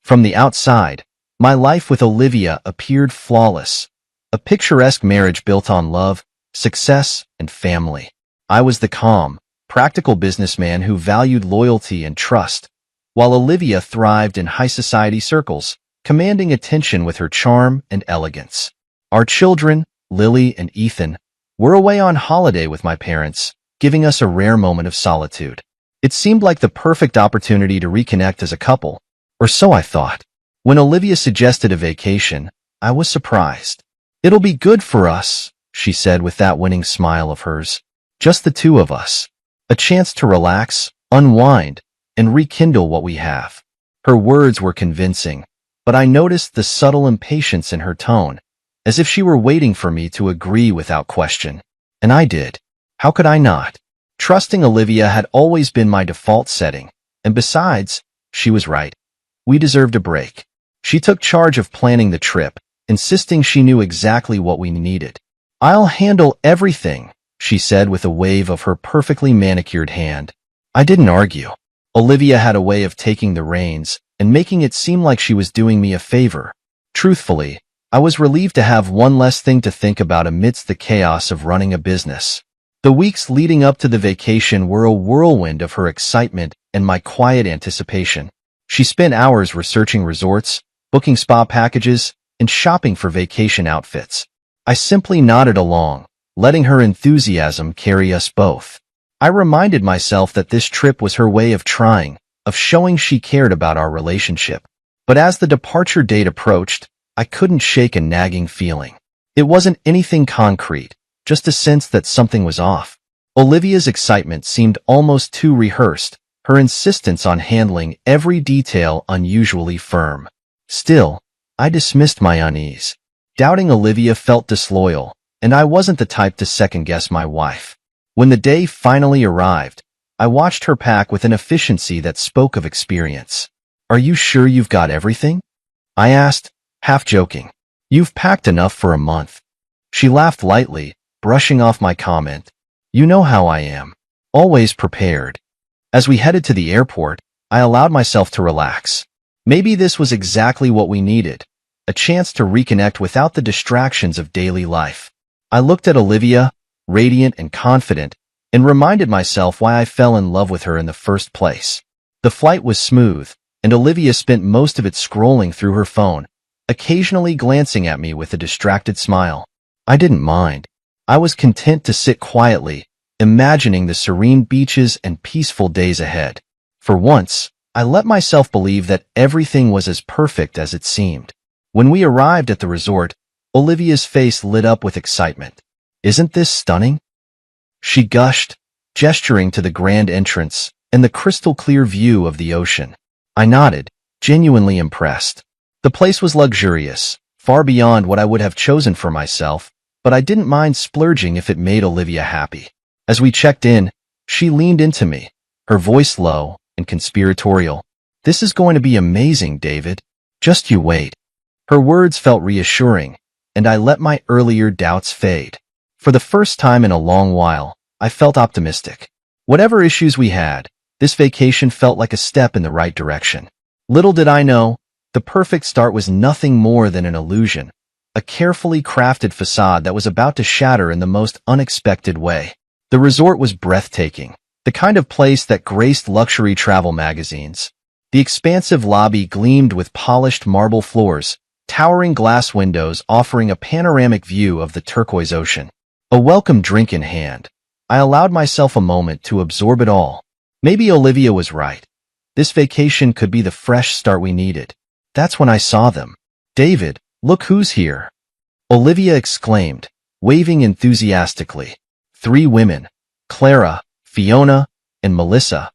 From the outside, my life with Olivia appeared flawless, a picturesque marriage built on love, success, and family. I was the calm, practical businessman who valued loyalty and trust, while Olivia thrived in high society circles, commanding attention with her charm and elegance. Our children, Lily and Ethan, were away on holiday with my parents, giving us a rare moment of solitude. It seemed like the perfect opportunity to reconnect as a couple, or so I thought. When Olivia suggested a vacation, I was surprised. "It'll be good for us," she said with that winning smile of hers. "Just the two of us. A chance to relax, unwind, and rekindle what we have." Her words were convincing, but I noticed the subtle impatience in her tone, as if she were waiting for me to agree without question. And I did. How could I not? Trusting Olivia had always been my default setting, and besides, she was right. We deserved a break. She took charge of planning the trip, insisting she knew exactly what we needed. "I'll handle everything," she said with a wave of her perfectly manicured hand. I didn't argue. Olivia had a way of taking the reins and making it seem like she was doing me a favor. Truthfully, I was relieved to have one less thing to think about amidst the chaos of running a business. The weeks leading up to the vacation were a whirlwind of her excitement and my quiet anticipation. She spent hours researching resorts, booking spa packages, and shopping for vacation outfits. I simply nodded along, letting her enthusiasm carry us both. I reminded myself that this trip was her way of trying, of showing she cared about our relationship. But as the departure date approached, I couldn't shake a nagging feeling. It wasn't anything concrete, just a sense that something was off. Olivia's excitement seemed almost too rehearsed, her insistence on handling every detail unusually firm. Still, I dismissed my unease. Doubting Olivia felt disloyal, and I wasn't the type to second-guess my wife. When the day finally arrived, I watched her pack with an efficiency that spoke of experience. "Are you sure you've got everything?" I asked, half joking. "You've packed enough for a month." She laughed lightly, brushing off my comment. "You know how I am. Always prepared." As we headed to the airport, I allowed myself to relax. Maybe this was exactly what we needed, a chance to reconnect without the distractions of daily life. I looked at Olivia, radiant and confident, and reminded myself why I fell in love with her in the first place. The flight was smooth, and Olivia spent most of it scrolling through her phone, occasionally glancing at me with a distracted smile. I didn't mind. I was content to sit quietly, imagining the serene beaches and peaceful days ahead. For once, I let myself believe that everything was as perfect as it seemed. When we arrived at the resort, Olivia's face lit up with excitement. "Isn't this stunning?" she gushed, gesturing to the grand entrance and the crystal-clear view of the ocean. I nodded, genuinely impressed. The place was luxurious, far beyond what I would have chosen for myself, but I didn't mind splurging if it made Olivia happy. As we checked in, she leaned into me, her voice low and conspiratorial. "This is going to be amazing, David. Just you wait." Her words felt reassuring, and I let my earlier doubts fade. For the first time in a long while, I felt optimistic. Whatever issues we had, this vacation felt like a step in the right direction. Little did I know, the perfect start was nothing more than an illusion, a carefully crafted facade that was about to shatter in the most unexpected way. The resort was breathtaking, the kind of place that graced luxury travel magazines. The expansive lobby gleamed with polished marble floors, towering glass windows offering a panoramic view of the turquoise ocean. A welcome drink in hand, I allowed myself a moment to absorb it all. Maybe Olivia was right. This vacation could be the fresh start we needed. That's when I saw them. "David, look who's here!" Olivia exclaimed, waving enthusiastically. 3 women, Clara, Fiona, and Melissa,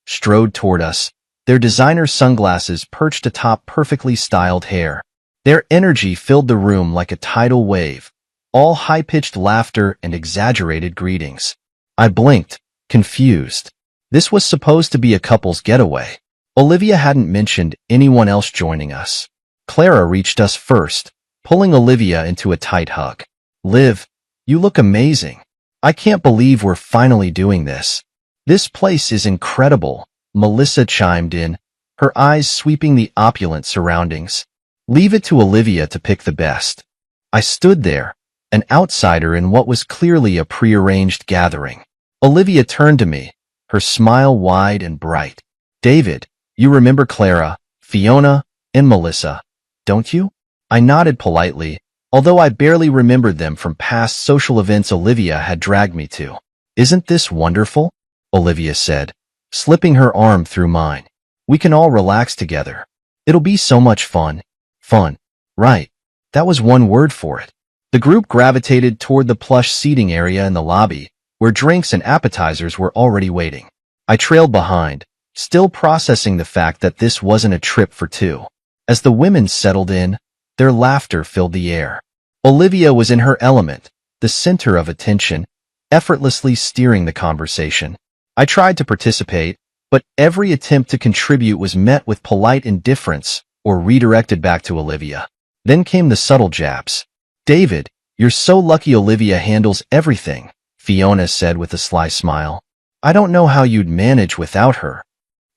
strode toward us, their designer sunglasses perched atop perfectly styled hair. Their energy filled the room like a tidal wave, all high-pitched laughter and exaggerated greetings. I blinked, confused. This was supposed to be a couple's getaway. Olivia hadn't mentioned anyone else joining us. Clara reached us first, pulling Olivia into a tight hug. "Liv, you look amazing. I can't believe we're finally doing this." "This place is incredible," Melissa chimed in, her eyes sweeping the opulent surroundings. Leave it to Olivia to pick the best. I stood there, an outsider in what was clearly a prearranged gathering. Olivia turned to me, her smile wide and bright. David, you remember Clara, Fiona, and Melissa, don't you? I nodded politely, although I barely remembered them from past social events Olivia had dragged me to. Isn't this wonderful? Olivia said, slipping her arm through mine. We can all relax together. It'll be so much fun. Fun. Right. That was one word for it. The group gravitated toward the plush seating area in the lobby, where drinks and appetizers were already waiting. I trailed behind, still processing the fact that this wasn't a trip for two. As the women settled in, their laughter filled the air. Olivia was in her element, the center of attention, effortlessly steering the conversation. I tried to participate, but every attempt to contribute was met with polite indifference or redirected back to Olivia. Then came the subtle jabs. David, you're so lucky Olivia handles everything, Fiona said with a sly smile. I don't know how you'd manage without her.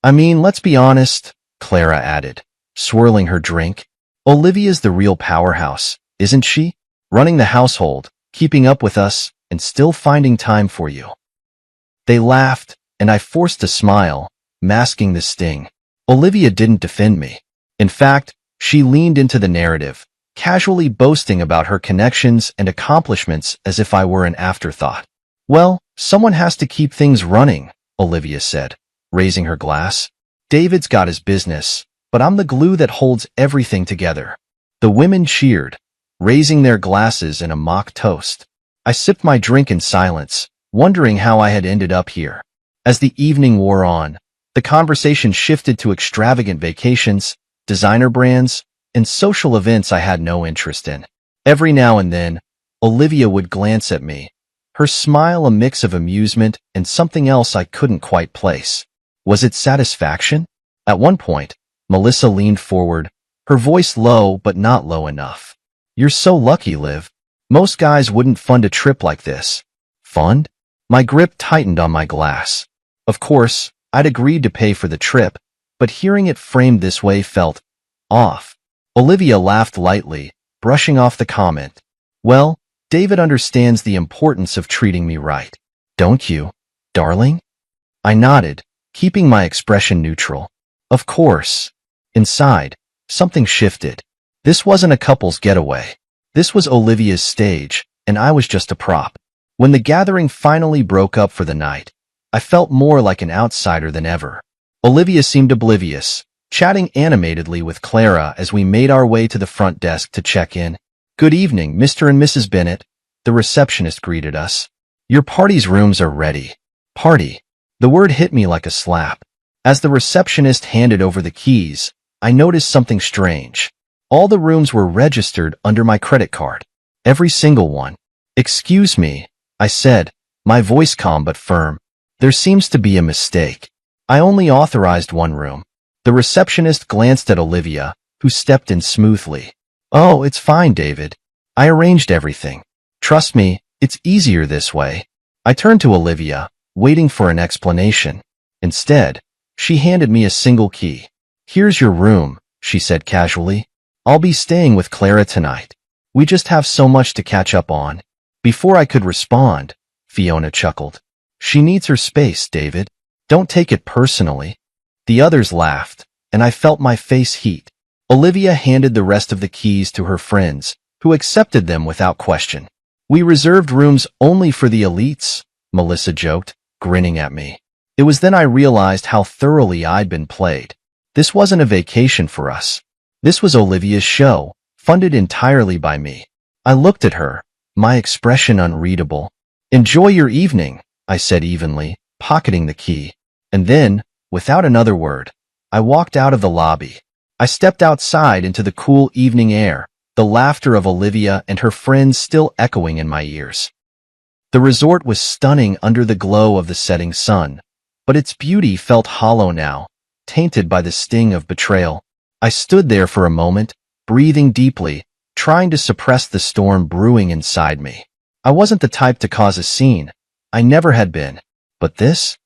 I mean, let's be honest, Clara added, swirling her drink. Olivia's the real powerhouse, isn't she? Running the household, keeping up with us, and still finding time for you. They laughed, and I forced a smile, masking the sting. Olivia didn't defend me. In fact, she leaned into the narrative, casually boasting about her connections and accomplishments as if I were an afterthought. Well, someone has to keep things running, Olivia said, raising her glass. David's got his business, but I'm the glue that holds everything together. The women cheered, raising their glasses in a mock toast. I sipped my drink in silence, wondering how I had ended up here. As the evening wore on, the conversation shifted to extravagant vacations, designer brands, and social events I had no interest in. Every now and then, Olivia would glance at me, her smile a mix of amusement and something else I couldn't quite place. Was it satisfaction? At one point, Melissa leaned forward, her voice low but not low enough. You're so lucky, Liv. Most guys wouldn't fund a trip like this. Fund? My grip tightened on my glass. Of course, I'd agreed to pay for the trip, but hearing it framed this way felt off. Olivia laughed lightly, brushing off the comment. Well, David understands the importance of treating me right. Don't you, darling? I nodded, keeping my expression neutral. Of course. Inside, something shifted. This wasn't a couple's getaway. This was Olivia's stage, and I was just a prop. When the gathering finally broke up for the night, I felt more like an outsider than ever. Olivia seemed oblivious, chatting animatedly with Clara as we made our way to the front desk to check in. Good evening, Mr. and Mrs. Bennett, the receptionist greeted us. Your party's rooms are ready. Party. The word hit me like a slap. As the receptionist handed over the keys, I noticed something strange. All the rooms were registered under my credit card. Every single one. Excuse me, I said, my voice calm but firm. There seems to be a mistake. I only authorized one room. The receptionist glanced at Olivia, who stepped in smoothly. Oh, it's fine, David. I arranged everything. Trust me, it's easier this way. I turned to Olivia, waiting for an explanation. Instead, she handed me a single key. Here's your room, she said casually. I'll be staying with Clara tonight. We just have so much to catch up on. Before I could respond, Fiona chuckled. She needs her space, David. Don't take it personally. The others laughed, and I felt my face heat. Olivia handed the rest of the keys to her friends, who accepted them without question. We reserved rooms only for the elites, Melissa joked, grinning at me. It was then I realized how thoroughly I'd been played. This wasn't a vacation for us. This was Olivia's show, funded entirely by me. I looked at her, my expression unreadable. Enjoy your evening, I said evenly, pocketing the key. And then, without another word, I walked out of the lobby. I stepped outside into the cool evening air, the laughter of Olivia and her friends still echoing in my ears. The resort was stunning under the glow of the setting sun, but its beauty felt hollow now, tainted by the sting of betrayal. I stood there for a moment, breathing deeply, trying to suppress the storm brewing inside me. I wasn't the type to cause a scene. I never had been. But this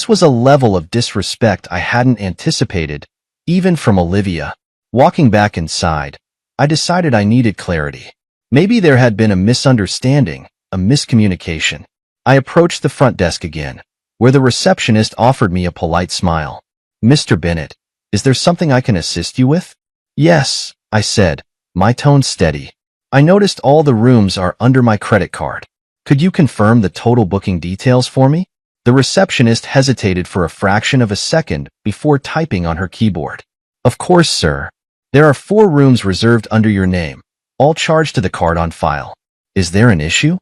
was a level of disrespect I hadn't anticipated, even from Olivia. Walking back inside, I decided I needed clarity. Maybe there had been a misunderstanding, a miscommunication. I approached the front desk again, where the receptionist offered me a polite smile. "Mr. Bennett, is there something I can assist you with?" "Yes," I said, my tone steady. "I noticed all the rooms are under my credit card. Could you confirm the total booking details for me?" The receptionist hesitated for a fraction of a second before typing on her keyboard. "Of course, sir. There are 4 rooms reserved under your name, all charged to the card on file. Is there an issue?"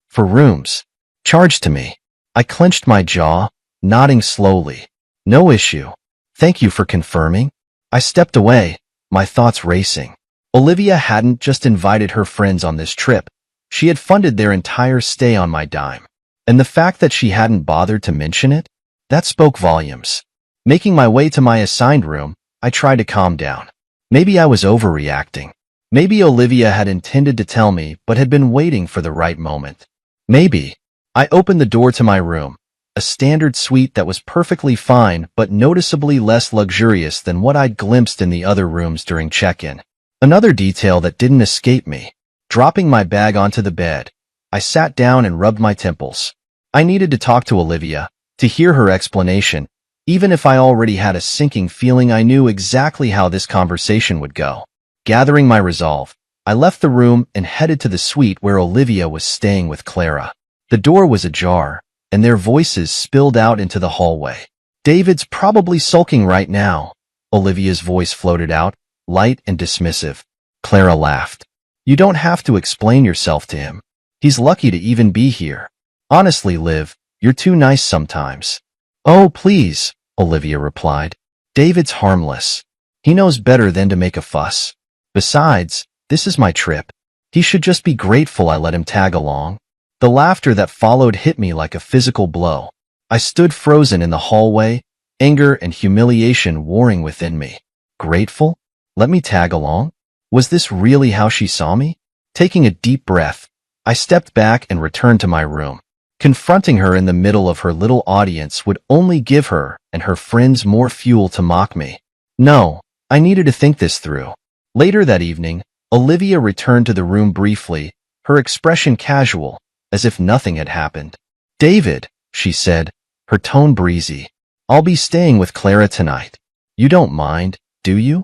"For rooms. Charged to me." I clenched my jaw, nodding slowly. "No issue. Thank you for confirming." I stepped away, my thoughts racing. Olivia hadn't just invited her friends on this trip. She had funded their entire stay on my dime. And the fact that she hadn't bothered to mention it, that spoke volumes. Making my way to my assigned room, I tried to calm down. Maybe I was overreacting. Maybe Olivia had intended to tell me but had been waiting for the right moment. Maybe. I opened the door to my room, a standard suite that was perfectly fine but noticeably less luxurious than what I'd glimpsed in the other rooms during check-in. Another detail that didn't escape me. Dropping my bag onto the bed, I sat down and rubbed my temples. I needed to talk to Olivia, to hear her explanation. Even if I already had a sinking feeling, I knew exactly how this conversation would go. Gathering my resolve, I left the room and headed to the suite where Olivia was staying with Clara. The door was ajar, and their voices spilled out into the hallway. "David's probably sulking right now," Olivia's voice floated out, light and dismissive. Clara laughed. "You don't have to explain yourself to him. He's lucky to even be here. Honestly, Liv, you're too nice sometimes." "Oh, please," Olivia replied. "David's harmless. He knows better than to make a fuss. Besides, this is my trip. He should just be grateful I let him tag along." The laughter that followed hit me like a physical blow. I stood frozen in the hallway, anger and humiliation warring within me. Grateful? Let me tag along? Was this really how she saw me? Taking a deep breath, I stepped back and returned to my room. Confronting her in the middle of her little audience would only give her and her friends more fuel to mock me. No, I needed to think this through. Later that evening, Olivia returned to the room briefly, her expression casual, as if nothing had happened. "David," she said, her tone breezy, "I'll be staying with Clara tonight. You don't mind, do you?"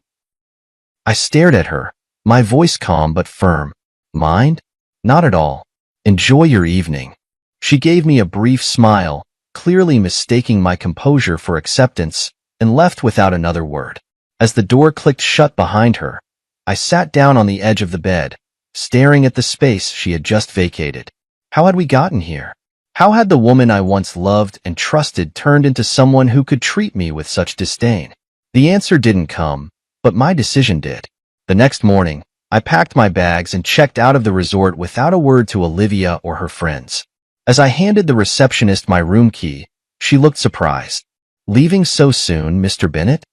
I stared at her, my voice calm but firm. "Mind? Not at all. Enjoy your evening." She gave me a brief smile, clearly mistaking my composure for acceptance, and left without another word. As the door clicked shut behind her, I sat down on the edge of the bed, staring at the space she had just vacated. How had we gotten here? How had the woman I once loved and trusted turned into someone who could treat me with such disdain? The answer didn't come, but my decision did. The next morning, I packed my bags and checked out of the resort without a word to Olivia or her friends. As I handed the receptionist my room key, she looked surprised. "Leaving so soon, Mr. Bennett?"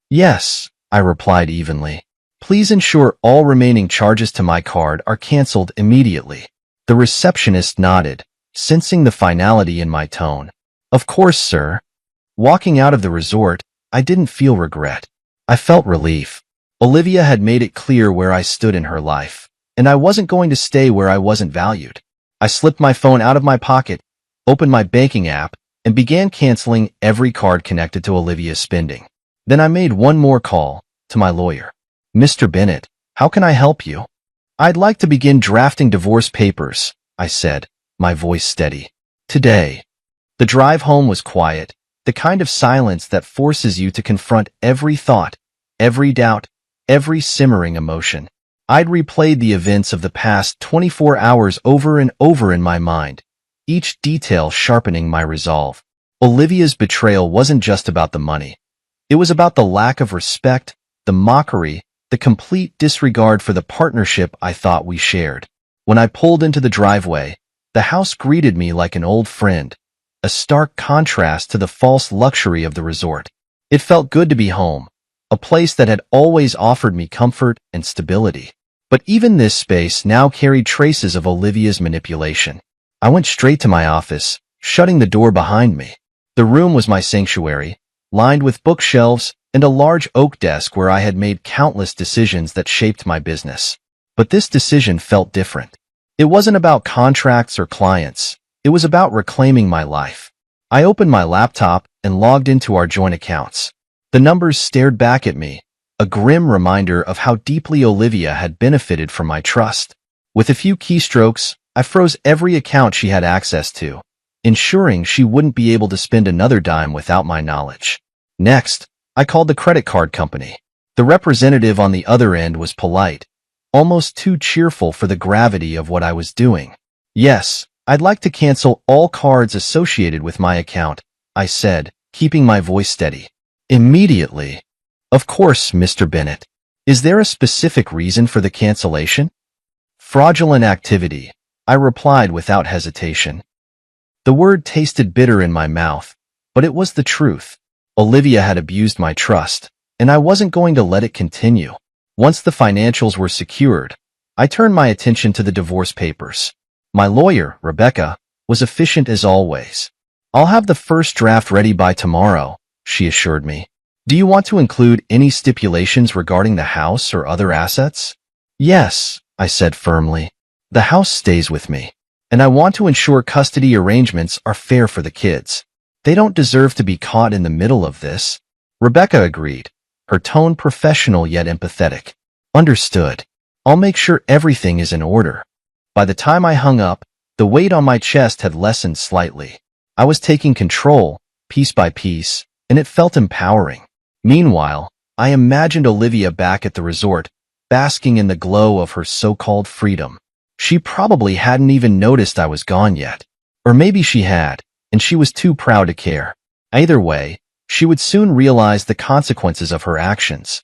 "Yes," I replied evenly. "Please ensure all remaining charges to my card are canceled immediately." The receptionist nodded, sensing the finality in my tone. "Of course, sir." Walking out of the resort, I didn't feel regret. I felt relief. Olivia had made it clear where I stood in her life, and I wasn't going to stay where I wasn't valued. I slipped my phone out of my pocket, opened my banking app, and began canceling every card connected to Olivia's spending. Then I made one more call, to my lawyer. "Mr. Bennett, how can I help you?" "I'd like to begin drafting divorce papers," I said, my voice steady. "Today." The drive home was quiet, the kind of silence that forces you to confront every thought, every doubt, every simmering emotion. I'd replayed the events of the past 24 hours over and over in my mind, each detail sharpening my resolve. Olivia's betrayal wasn't just about the money. It was about the lack of respect, the mockery, the complete disregard for the partnership I thought we shared. When I pulled into the driveway, the house greeted me like an old friend, a stark contrast to the false luxury of the resort. It felt good to be home, a place that had always offered me comfort and stability. But even this space now carried traces of Olivia's manipulation. I went straight to my office, shutting the door behind me. The room was my sanctuary, lined with bookshelves, and a large oak desk where I had made countless decisions that shaped my business. But this decision felt different. It wasn't about contracts or clients. It was about reclaiming my life. I opened my laptop and logged into our joint accounts. The numbers stared back at me, a grim reminder of how deeply Olivia had benefited from my trust. With a few keystrokes, I froze every account she had access to, ensuring she wouldn't be able to spend another dime without my knowledge. Next, I called the credit card company. The representative on the other end was polite, almost too cheerful for the gravity of what I was doing. "Yes, I'd like to cancel all cards associated with my account," I said, keeping my voice steady. "Immediately." "Of course, Mr. Bennett. Is there a specific reason for the cancellation?" "Fraudulent activity," I replied without hesitation. The word tasted bitter in my mouth, but it was the truth. Olivia had abused my trust, and I wasn't going to let it continue. Once the financials were secured, I turned my attention to the divorce papers. My lawyer, Rebecca, was efficient as always. "I'll have the first draft ready by tomorrow," she assured me. "Do you want to include any stipulations regarding the house or other assets?" "Yes," I said firmly. "The house stays with me, and I want to ensure custody arrangements are fair for the kids. They don't deserve to be caught in the middle of this." Rebecca agreed, her tone professional yet empathetic. "Understood. I'll make sure everything is in order." By the time I hung up, the weight on my chest had lessened slightly. I was taking control, piece by piece, and it felt empowering. Meanwhile, I imagined Olivia back at the resort, basking in the glow of her so-called freedom. She probably hadn't even noticed I was gone yet. Or maybe she had, and she was too proud to care. Either way, she would soon realize the consequences of her actions.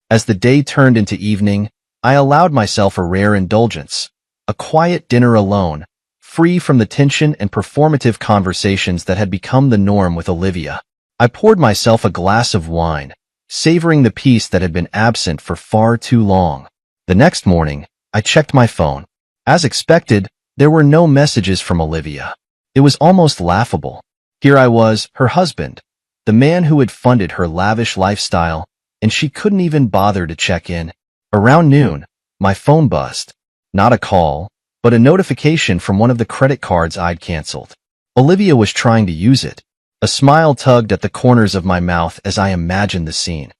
As the day turned into evening, I allowed myself a rare indulgence, a quiet dinner alone, free from the tension and performative conversations that had become the norm with Olivia. I poured myself a glass of wine, savoring the peace that had been absent for far too long. The next morning, I checked my phone. As expected, there were no messages from Olivia. It was almost laughable. Here I was, her husband, the man who had funded her lavish lifestyle, and she couldn't even bother to check in. Around noon, my phone buzzed. Not a call, but a notification from one of the credit cards I'd canceled. Olivia was trying to use it. A smile tugged at the corners of my mouth as I imagined the scene.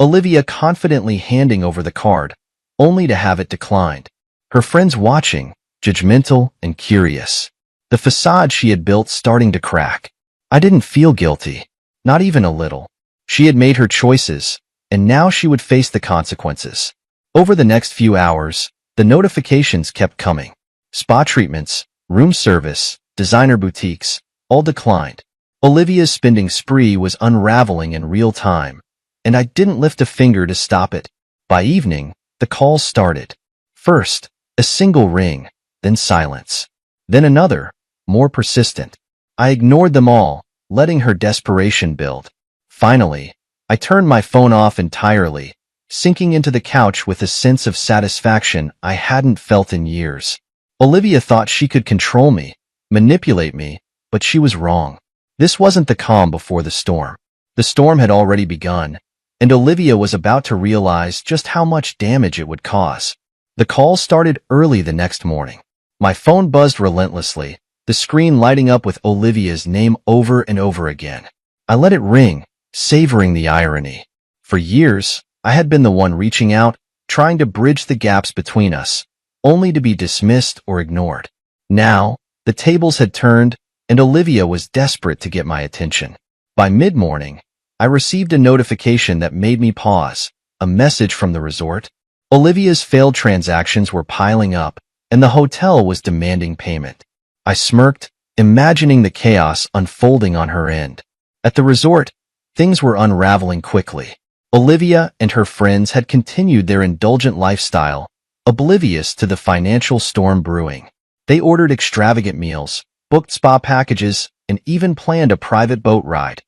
Olivia confidently handing over the card, only to have it declined. Her friends watching, judgmental and curious. The facade she had built starting to crack. I didn't feel guilty, not even a little. She had made her choices, and now she would face the consequences. Over the next few hours, the notifications kept coming. Spa treatments, room service, designer boutiques, all declined. Olivia's spending spree was unraveling in real time, and I didn't lift a finger to stop it. By evening, the calls started. First, a single ring, then silence. Then another, more persistent. I ignored them all, letting her desperation build. Finally, I turned my phone off entirely, sinking into the couch with a sense of satisfaction I hadn't felt in years. Olivia thought she could control me, manipulate me, but she was wrong. This wasn't the calm before the storm. The storm had already begun, and Olivia was about to realize just how much damage it would cause. The call started early the next morning. My phone buzzed relentlessly, the screen lighting up with Olivia's name over and over again. I let it ring, savoring the irony. For years, I had been the one reaching out, trying to bridge the gaps between us, only to be dismissed or ignored. Now, the tables had turned, and Olivia was desperate to get my attention. By mid-morning, I received a notification that made me pause, a message from the resort. Olivia's failed transactions were piling up, and the hotel was demanding payment. I smirked, imagining the chaos unfolding on her end. At the resort, things were unraveling quickly. Olivia and her friends had continued their indulgent lifestyle, oblivious to the financial storm brewing. They ordered extravagant meals, booked spa packages, and even planned a private boat ride,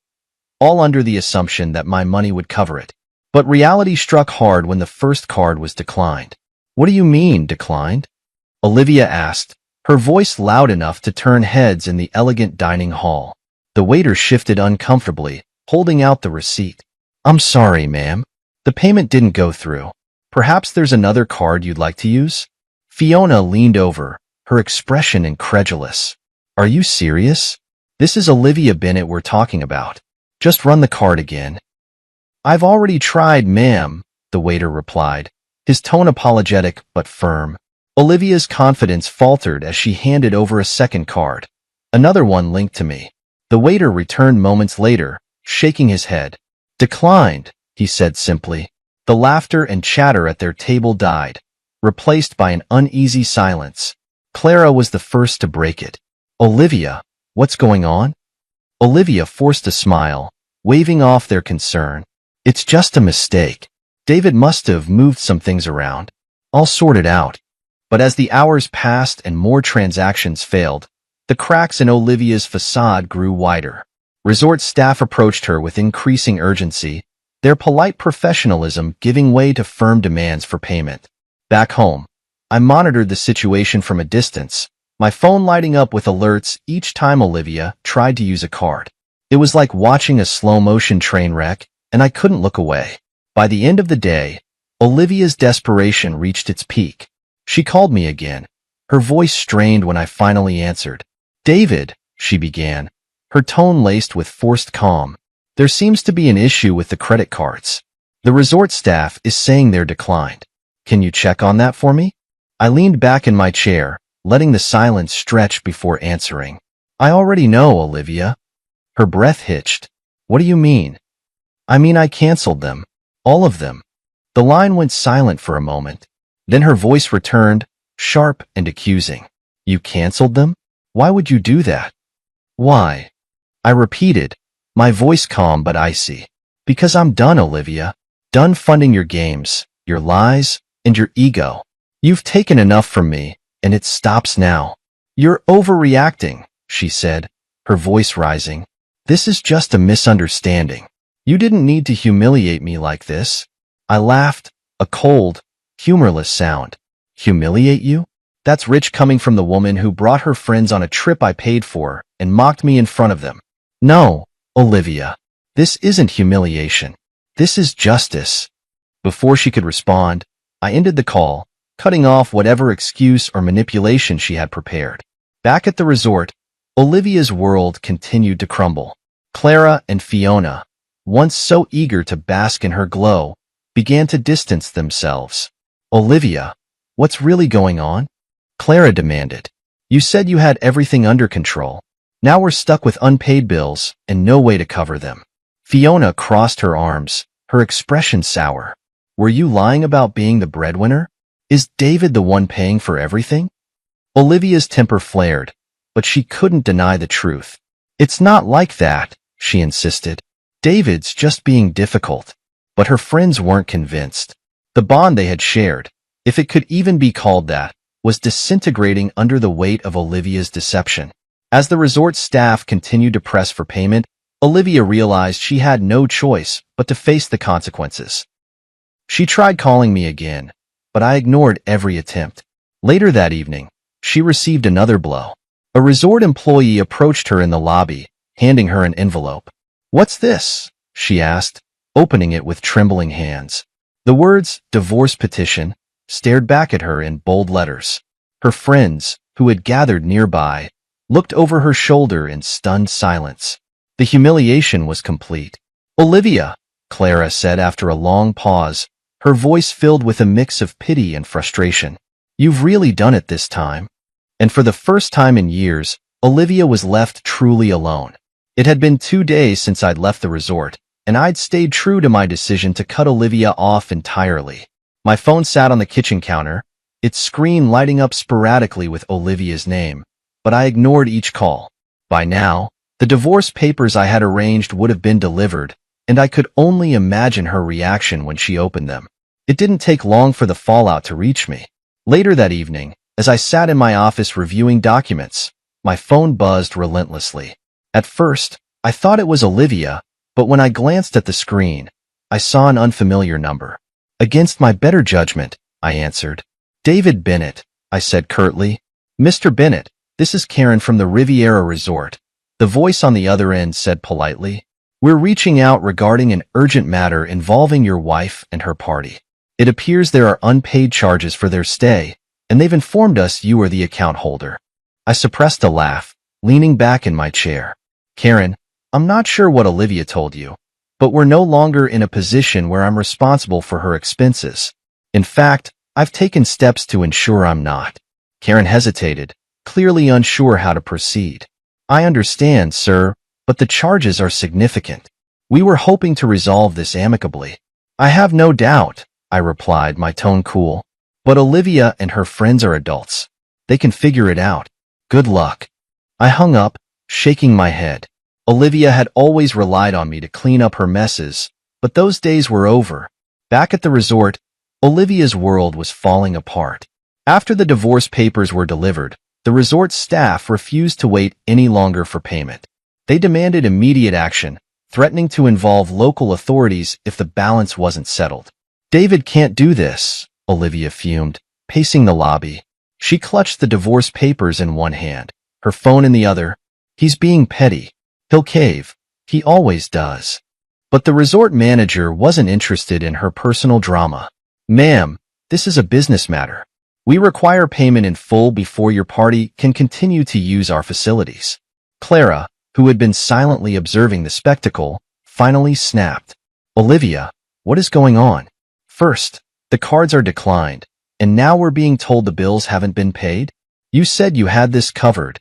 all under the assumption that my money would cover it. But reality struck hard when the first card was declined. "What do you mean, declined?" Olivia asked, her voice loud enough to turn heads in the elegant dining hall. The waiter shifted uncomfortably, holding out the receipt. I'm sorry, ma'am. The payment didn't go through. Perhaps there's another card you'd like to use? Fiona leaned over, her expression incredulous. Are you serious? This is Olivia Bennett we're talking about. Just run the card again. I've already tried, ma'am, the waiter replied, his tone apologetic but firm. Olivia's confidence faltered as she handed over a second card. Another one linked to me. The waiter returned moments later, shaking his head. Declined, he said simply. The laughter and chatter at their table died, replaced by an uneasy silence. Clara was the first to break it. Olivia, what's going on? Olivia forced a smile, waving off their concern. It's just a mistake. David must have moved some things around. I'll sort it out. But as the hours passed and more transactions failed, the cracks in Olivia's facade grew wider. Resort staff approached her with increasing urgency, their polite professionalism giving way to firm demands for payment. Back home, I monitored the situation from a distance, my phone lighting up with alerts each time Olivia tried to use a card. It was like watching a slow-motion train wreck, and I couldn't look away. By the end of the day, Olivia's desperation reached its peak. She called me again, her voice strained when I finally answered. David, she began, her tone laced with forced calm. There seems to be an issue with the credit cards. The resort staff is saying they're declined. Can you check on that for me? I leaned back in my chair, letting the silence stretch before answering. I already know, Olivia. Her breath hitched. What do you mean? I mean I canceled them. All of them. The line went silent for a moment. Then her voice returned, sharp and accusing. You canceled them? Why would you do that? Why? I repeated, my voice calm but icy. Because I'm done, Olivia. Done funding your games, your lies, and your ego. You've taken enough from me, and it stops now. You're overreacting, she said, her voice rising. This is just a misunderstanding. You didn't need to humiliate me like this. I laughed, a cold, humorless sound. Humiliate you? That's rich coming from the woman who brought her friends on a trip I paid for and mocked me in front of them. No, Olivia. This isn't humiliation. This is justice. Before she could respond, I ended the call, cutting off whatever excuse or manipulation she had prepared. Back at the resort, Olivia's world continued to crumble. Clara and Fiona, once so eager to bask in her glow, began to distance themselves. Olivia, what's really going on? Clara demanded. You said you had everything under control. Now we're stuck with unpaid bills and no way to cover them. Fiona crossed her arms, her expression sour. Were you lying about being the breadwinner? Is David the one paying for everything? Olivia's temper flared, but she couldn't deny the truth. It's not like that, she insisted. David's just being difficult. But her friends weren't convinced. The bond they had shared, if it could even be called that, was disintegrating under the weight of Olivia's deception. As the resort staff continued to press for payment, Olivia realized she had no choice but to face the consequences. She tried calling me again, but I ignored every attempt. Later that evening, she received another blow. A resort employee approached her in the lobby, handing her an envelope. What's this? She asked, opening it with trembling hands. The words, divorce petition, stared back at her in bold letters. Her friends, who had gathered nearby, looked over her shoulder in stunned silence. The humiliation was complete. Olivia, Clara said after a long pause, her voice filled with a mix of pity and frustration. You've really done it this time. And for the first time in years, Olivia was left truly alone. It had been 2 days since I'd left the resort, and I'd stayed true to my decision to cut Olivia off entirely. My phone sat on the kitchen counter, its screen lighting up sporadically with Olivia's name, but I ignored each call. By now, the divorce papers I had arranged would have been delivered, and I could only imagine her reaction when she opened them. It didn't take long for the fallout to reach me. Later that evening, as I sat in my office reviewing documents, my phone buzzed relentlessly. At first, I thought it was Olivia, but when I glanced at the screen, I saw an unfamiliar number. Against my better judgment, I answered. David Bennett, I said curtly. Mr. Bennett, this is Karen from the Riviera Resort. The voice on the other end said politely. We're reaching out regarding an urgent matter involving your wife and her party. It appears there are unpaid charges for their stay, and they've informed us you are the account holder. I suppressed a laugh, leaning back in my chair. Karen, I'm not sure what Olivia told you, but we're no longer in a position where I'm responsible for her expenses. In fact, I've taken steps to ensure I'm not. Karen hesitated, clearly unsure how to proceed. I understand, sir, but the charges are significant. We were hoping to resolve this amicably. I have no doubt, I replied, my tone cool. But Olivia and her friends are adults. They can figure it out. Good luck. I hung up, shaking my head. Olivia had always relied on me to clean up her messes, but those days were over. Back at the resort, Olivia's world was falling apart. After the divorce papers were delivered, the resort staff refused to wait any longer for payment. They demanded immediate action, threatening to involve local authorities if the balance wasn't settled. David can't do this, Olivia fumed, pacing the lobby. She clutched the divorce papers in one hand, her phone in the other. He's being petty. He'll cave. He always does. But the resort manager wasn't interested in her personal drama. Ma'am, this is a business matter. We require payment in full before your party can continue to use our facilities. Clara, who had been silently observing the spectacle, finally snapped. Olivia, what is going on? First, the cards are declined, and now we're being told the bills haven't been paid? You said you had this covered.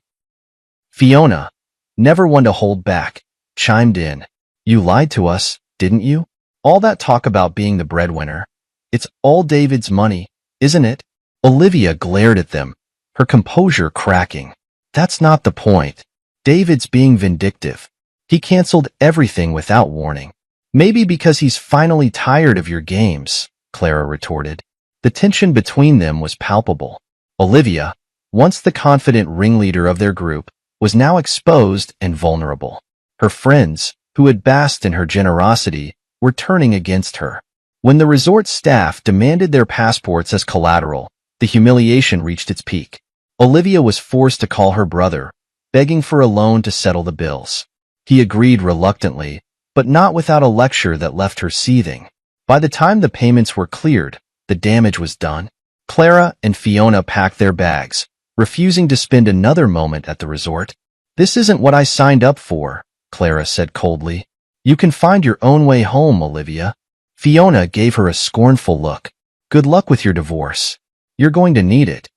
Fiona, never one to hold back, chimed in. You lied to us, didn't you? All that talk about being the breadwinner. It's all David's money, isn't it? Olivia glared at them, her composure cracking. That's not the point. David's being vindictive. He canceled everything without warning. Maybe because he's finally tired of your games, Clara retorted. The tension between them was palpable. Olivia, once the confident ringleader of their group, was now exposed and vulnerable. Her friends, who had basked in her generosity, were turning against her. When the resort staff demanded their passports as collateral, the humiliation reached its peak. Olivia was forced to call her brother, begging for a loan to settle the bills. He agreed reluctantly, but not without a lecture that left her seething. By the time the payments were cleared, the damage was done. Clara and Fiona packed their bags, refusing to spend another moment at the resort. This isn't what I signed up for, Clara said coldly. You can find your own way home, Olivia. Fiona gave her a scornful look. Good luck with your divorce. You're going to need it.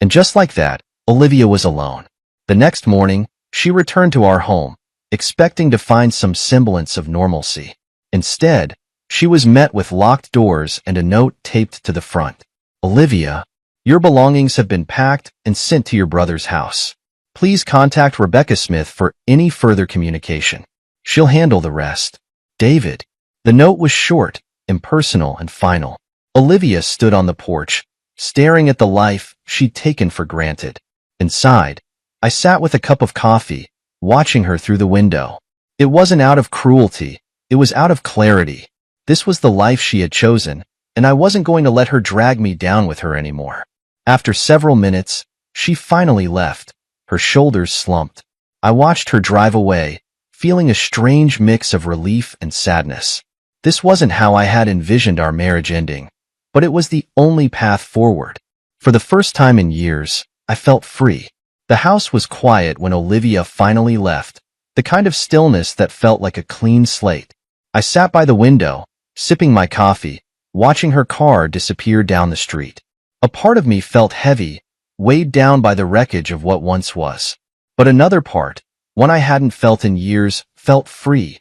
And just like that, Olivia was alone. The next morning, she returned to our home, expecting to find some semblance of normalcy. Instead, she was met with locked doors and a note taped to the front. Olivia, your belongings have been packed and sent to your brother's house. Please contact Rebecca Smith for any further communication. She'll handle the rest. David. The note was short, impersonal, and final. Olivia stood on the porch, staring at the life she'd taken for granted. Inside, I sat with a cup of coffee, watching her through the window. It wasn't out of cruelty, it was out of clarity. This was the life she had chosen, and I wasn't going to let her drag me down with her anymore. After several minutes, she finally left, her shoulders slumped. I watched her drive away, feeling a strange mix of relief and sadness. This wasn't how I had envisioned our marriage ending, but it was the only path forward. For the first time in years, I felt free. The house was quiet when Olivia finally left, the kind of stillness that felt like a clean slate. I sat by the window, sipping my coffee, watching her car disappear down the street. A part of me felt heavy, weighed down by the wreckage of what once was. But another part, one I hadn't felt in years, felt free,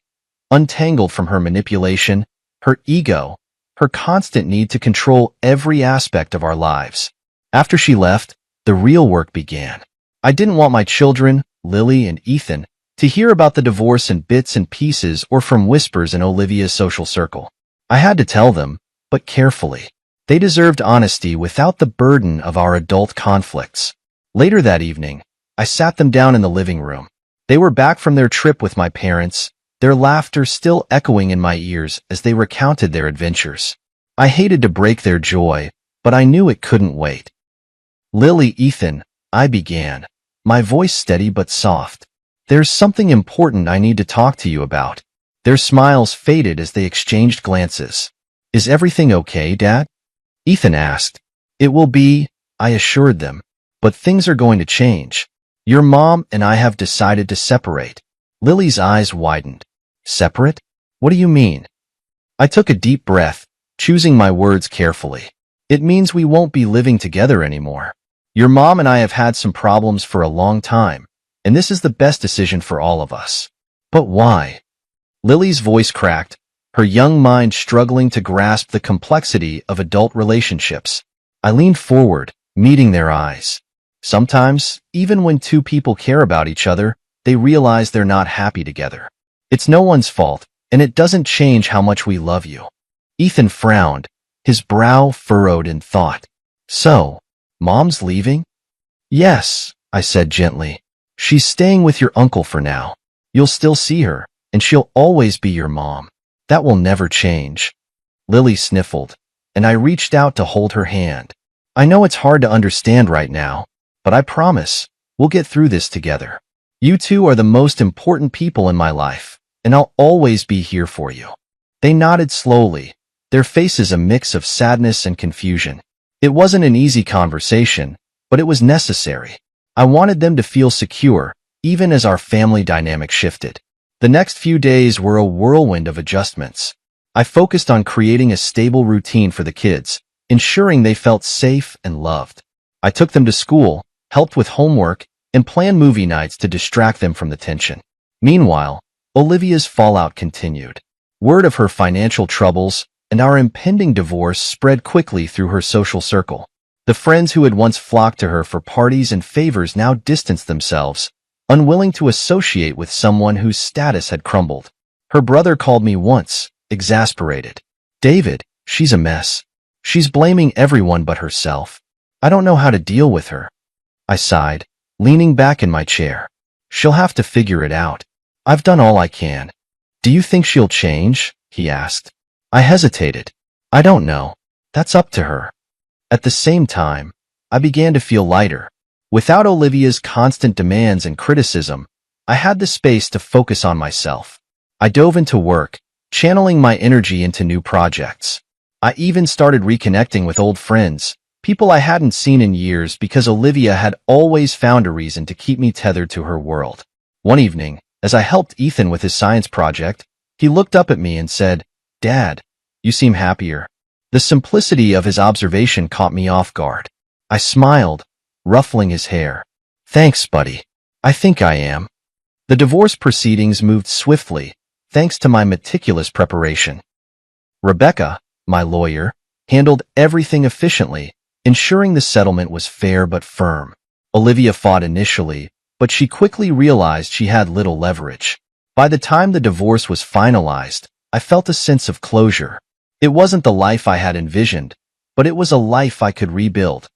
untangled from her manipulation, her ego, her constant need to control every aspect of our lives. After she left, the real work began. I didn't want my children, Lily and Ethan, to hear about the divorce in bits and pieces or from whispers in Olivia's social circle. I had to tell them, but carefully. They deserved honesty without the burden of our adult conflicts. Later that evening, I sat them down in the living room. They were back from their trip with my parents, their laughter still echoing in my ears as they recounted their adventures. I hated to break their joy, but I knew it couldn't wait. Lily, Ethan, I began, my voice steady but soft. There's something important I need to talk to you about. Their smiles faded as they exchanged glances. "Is everything okay, Dad?" Ethan asked. "It will be," I assured them. "But things are going to change. Your mom and I have decided to separate." Lily's eyes widened. "Separate? What do you mean?" I took a deep breath, choosing my words carefully. "It means we won't be living together anymore. Your mom and I have had some problems for a long time, and this is the best decision for all of us." "But why?" Lily's voice cracked, her young mind struggling to grasp the complexity of adult relationships. I leaned forward, meeting their eyes. Sometimes, even when two people care about each other, they realize they're not happy together. It's no one's fault, and it doesn't change how much we love you. Ethan frowned, his brow furrowed in thought. "So, Mom's leaving?" "Yes," I said gently. "She's staying with your uncle for now. You'll still see her, and she'll always be your mom. That will never change." Lily sniffled, and I reached out to hold her hand. "I know it's hard to understand right now, but I promise, we'll get through this together. You two are the most important people in my life, and I'll always be here for you." They nodded slowly, their faces a mix of sadness and confusion. It wasn't an easy conversation, but it was necessary. I wanted them to feel secure, even as our family dynamic shifted. The next few days were a whirlwind of adjustments. I focused on creating a stable routine for the kids, ensuring they felt safe and loved. I took them to school, helped with homework, and planned movie nights to distract them from the tension. Meanwhile, Olivia's fallout continued. Word of her financial troubles and our impending divorce spread quickly through her social circle. The friends who had once flocked to her for parties and favors now distanced themselves, unwilling to associate with someone whose status had crumbled. Her brother called me once, exasperated. "David, she's a mess. She's blaming everyone but herself. I don't know how to deal with her." I sighed, leaning back in my chair. "She'll have to figure it out. I've done all I can." "Do you think she'll change?" he asked. I hesitated. "I don't know. That's up to her." At the same time, I began to feel lighter. Without Olivia's constant demands and criticism, I had the space to focus on myself. I dove into work, channeling my energy into new projects. I even started reconnecting with old friends, people I hadn't seen in years because Olivia had always found a reason to keep me tethered to her world. One evening, as I helped Ethan with his science project, he looked up at me and said, "Dad, you seem happier." The simplicity of his observation caught me off guard. I smiled, ruffling his hair. "Thanks, buddy. I think I am." The divorce proceedings moved swiftly, thanks to my meticulous preparation. Rebecca, my lawyer, handled everything efficiently, ensuring the settlement was fair but firm. Olivia fought initially, but she quickly realized she had little leverage. By the time the divorce was finalized, I felt a sense of closure. It wasn't the life I had envisioned, but it was a life I could rebuild.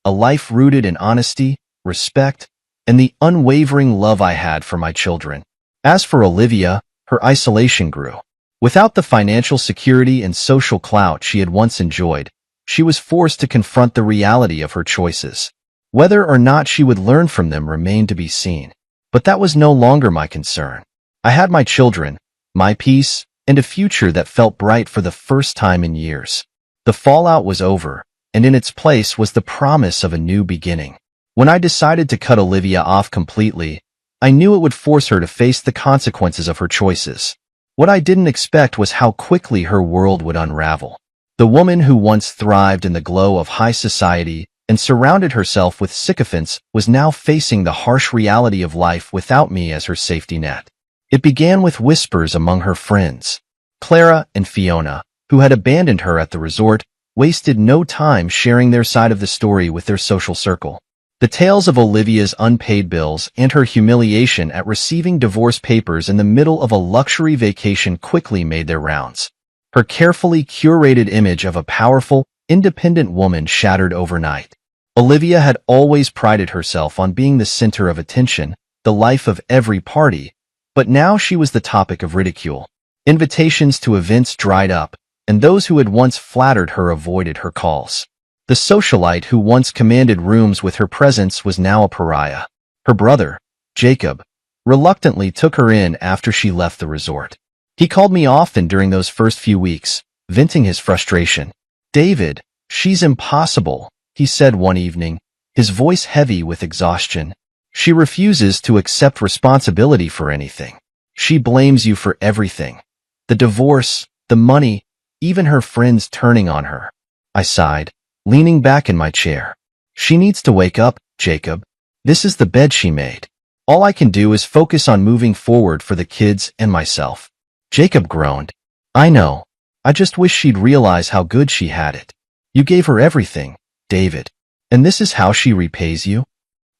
A life rooted in honesty, respect, and the unwavering love I had for my children. As for Olivia, her isolation grew. Without the financial security and social clout she had once enjoyed, she was forced to confront the reality of her choices. Whether or not she would learn from them remained to be seen. But that was no longer my concern. I had my children, my peace, and a future that felt bright for the first time in years. The fallout was over, and in its place was the promise of a new beginning. When I decided to cut Olivia off completely, I knew it would force her to face the consequences of her choices. What I didn't expect was how quickly her world would unravel. The woman who once thrived in the glow of high society and surrounded herself with sycophants was now facing the harsh reality of life without me as her safety net. It began with whispers among her friends. Clara and Fiona, who had abandoned her at the resort, wasted no time sharing their side of the story with their social circle. The tales of Olivia's unpaid bills and her humiliation at receiving divorce papers in the middle of a luxury vacation quickly made their rounds. Her carefully curated image of a powerful, independent woman shattered overnight. Olivia had always prided herself on being the center of attention, the life of every party, but now she was the topic of ridicule. Invitations to events dried up, and those who had once flattered her avoided her calls. The socialite who once commanded rooms with her presence was now a pariah. Her brother, Jacob, reluctantly took her in after she left the resort. He called me often during those first few weeks, venting his frustration. "David, she's impossible," he said one evening, his voice heavy with exhaustion. "She refuses to accept responsibility for anything. She blames you for everything. The divorce, the money, even her friends turning on her." I sighed, leaning back in my chair. "She needs to wake up, Jacob. This is the bed she made. All I can do is focus on moving forward for the kids and myself." Jacob groaned. "I know. I just wish she'd realize how good she had it. You gave her everything, David. And this is how she repays you?"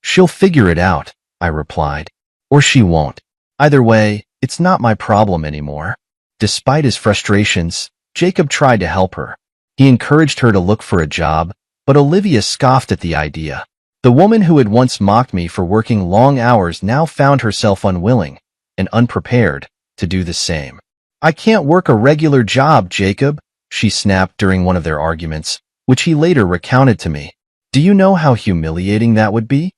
"She'll figure it out," I replied. "Or she won't. Either way, it's not my problem anymore." Despite his frustrations, Jacob tried to help her. He encouraged her to look for a job, but Olivia scoffed at the idea. The woman who had once mocked me for working long hours now found herself unwilling and unprepared to do the same. "I can't work a regular job, Jacob," she snapped during one of their arguments, which he later recounted to me. "Do you know how humiliating that would be?"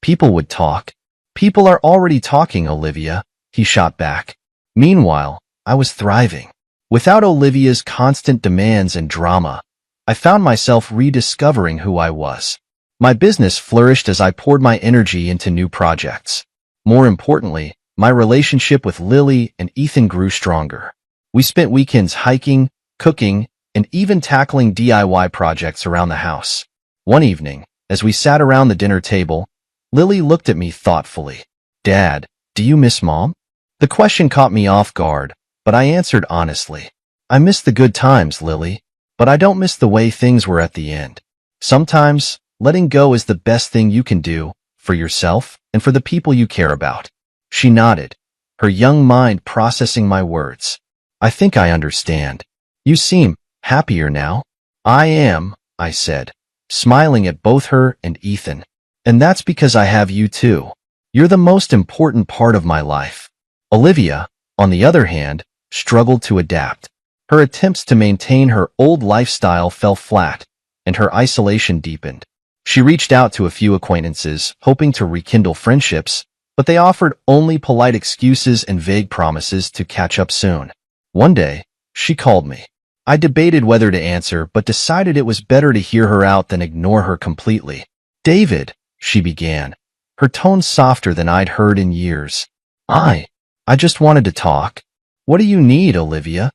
"People would talk." "People are already talking, Olivia," he shot back. Meanwhile, I was thriving. Without Olivia's constant demands and drama, I found myself rediscovering who I was. My business flourished as I poured my energy into new projects. More importantly, my relationship with Lily and Ethan grew stronger. We spent weekends hiking, cooking, and even tackling DIY projects around the house. One evening, as we sat around the dinner table, Lily looked at me thoughtfully. "Dad, do you miss Mom?" The question caught me off guard, but I answered honestly. "I miss the good times, Lily, but I don't miss the way things were at the end. Sometimes, letting go is the best thing you can do for yourself and for the people you care about." She nodded, her young mind processing my words. "I think I understand. You seem happier now." "I am," I said, smiling at both her and Ethan. "And that's because I have you too. You're the most important part of my life." Olivia, on the other hand, struggled to adapt. Her attempts to maintain her old lifestyle fell flat, and her isolation deepened. She reached out to a few acquaintances, hoping to rekindle friendships, but they offered only polite excuses and vague promises to catch up soon. One day, she called me. I debated whether to answer, but decided it was better to hear her out than ignore her completely. "David," she began, her tone softer than I'd heard in years. I just wanted to talk." "What do you need, Olivia?"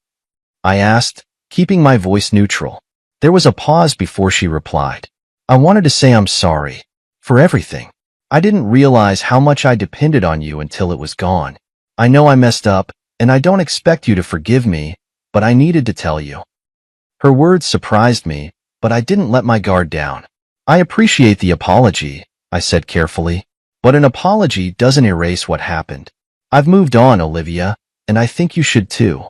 I asked, keeping my voice neutral. There was a pause before she replied. "I wanted to say I'm sorry for everything. I didn't realize how much I depended on you until it was gone. I know I messed up, and I don't expect you to forgive me, but I needed to tell you." Her words surprised me, but I didn't let my guard down. "I appreciate the apology," I said carefully, "but an apology doesn't erase what happened. I've moved on, Olivia, and I think you should too."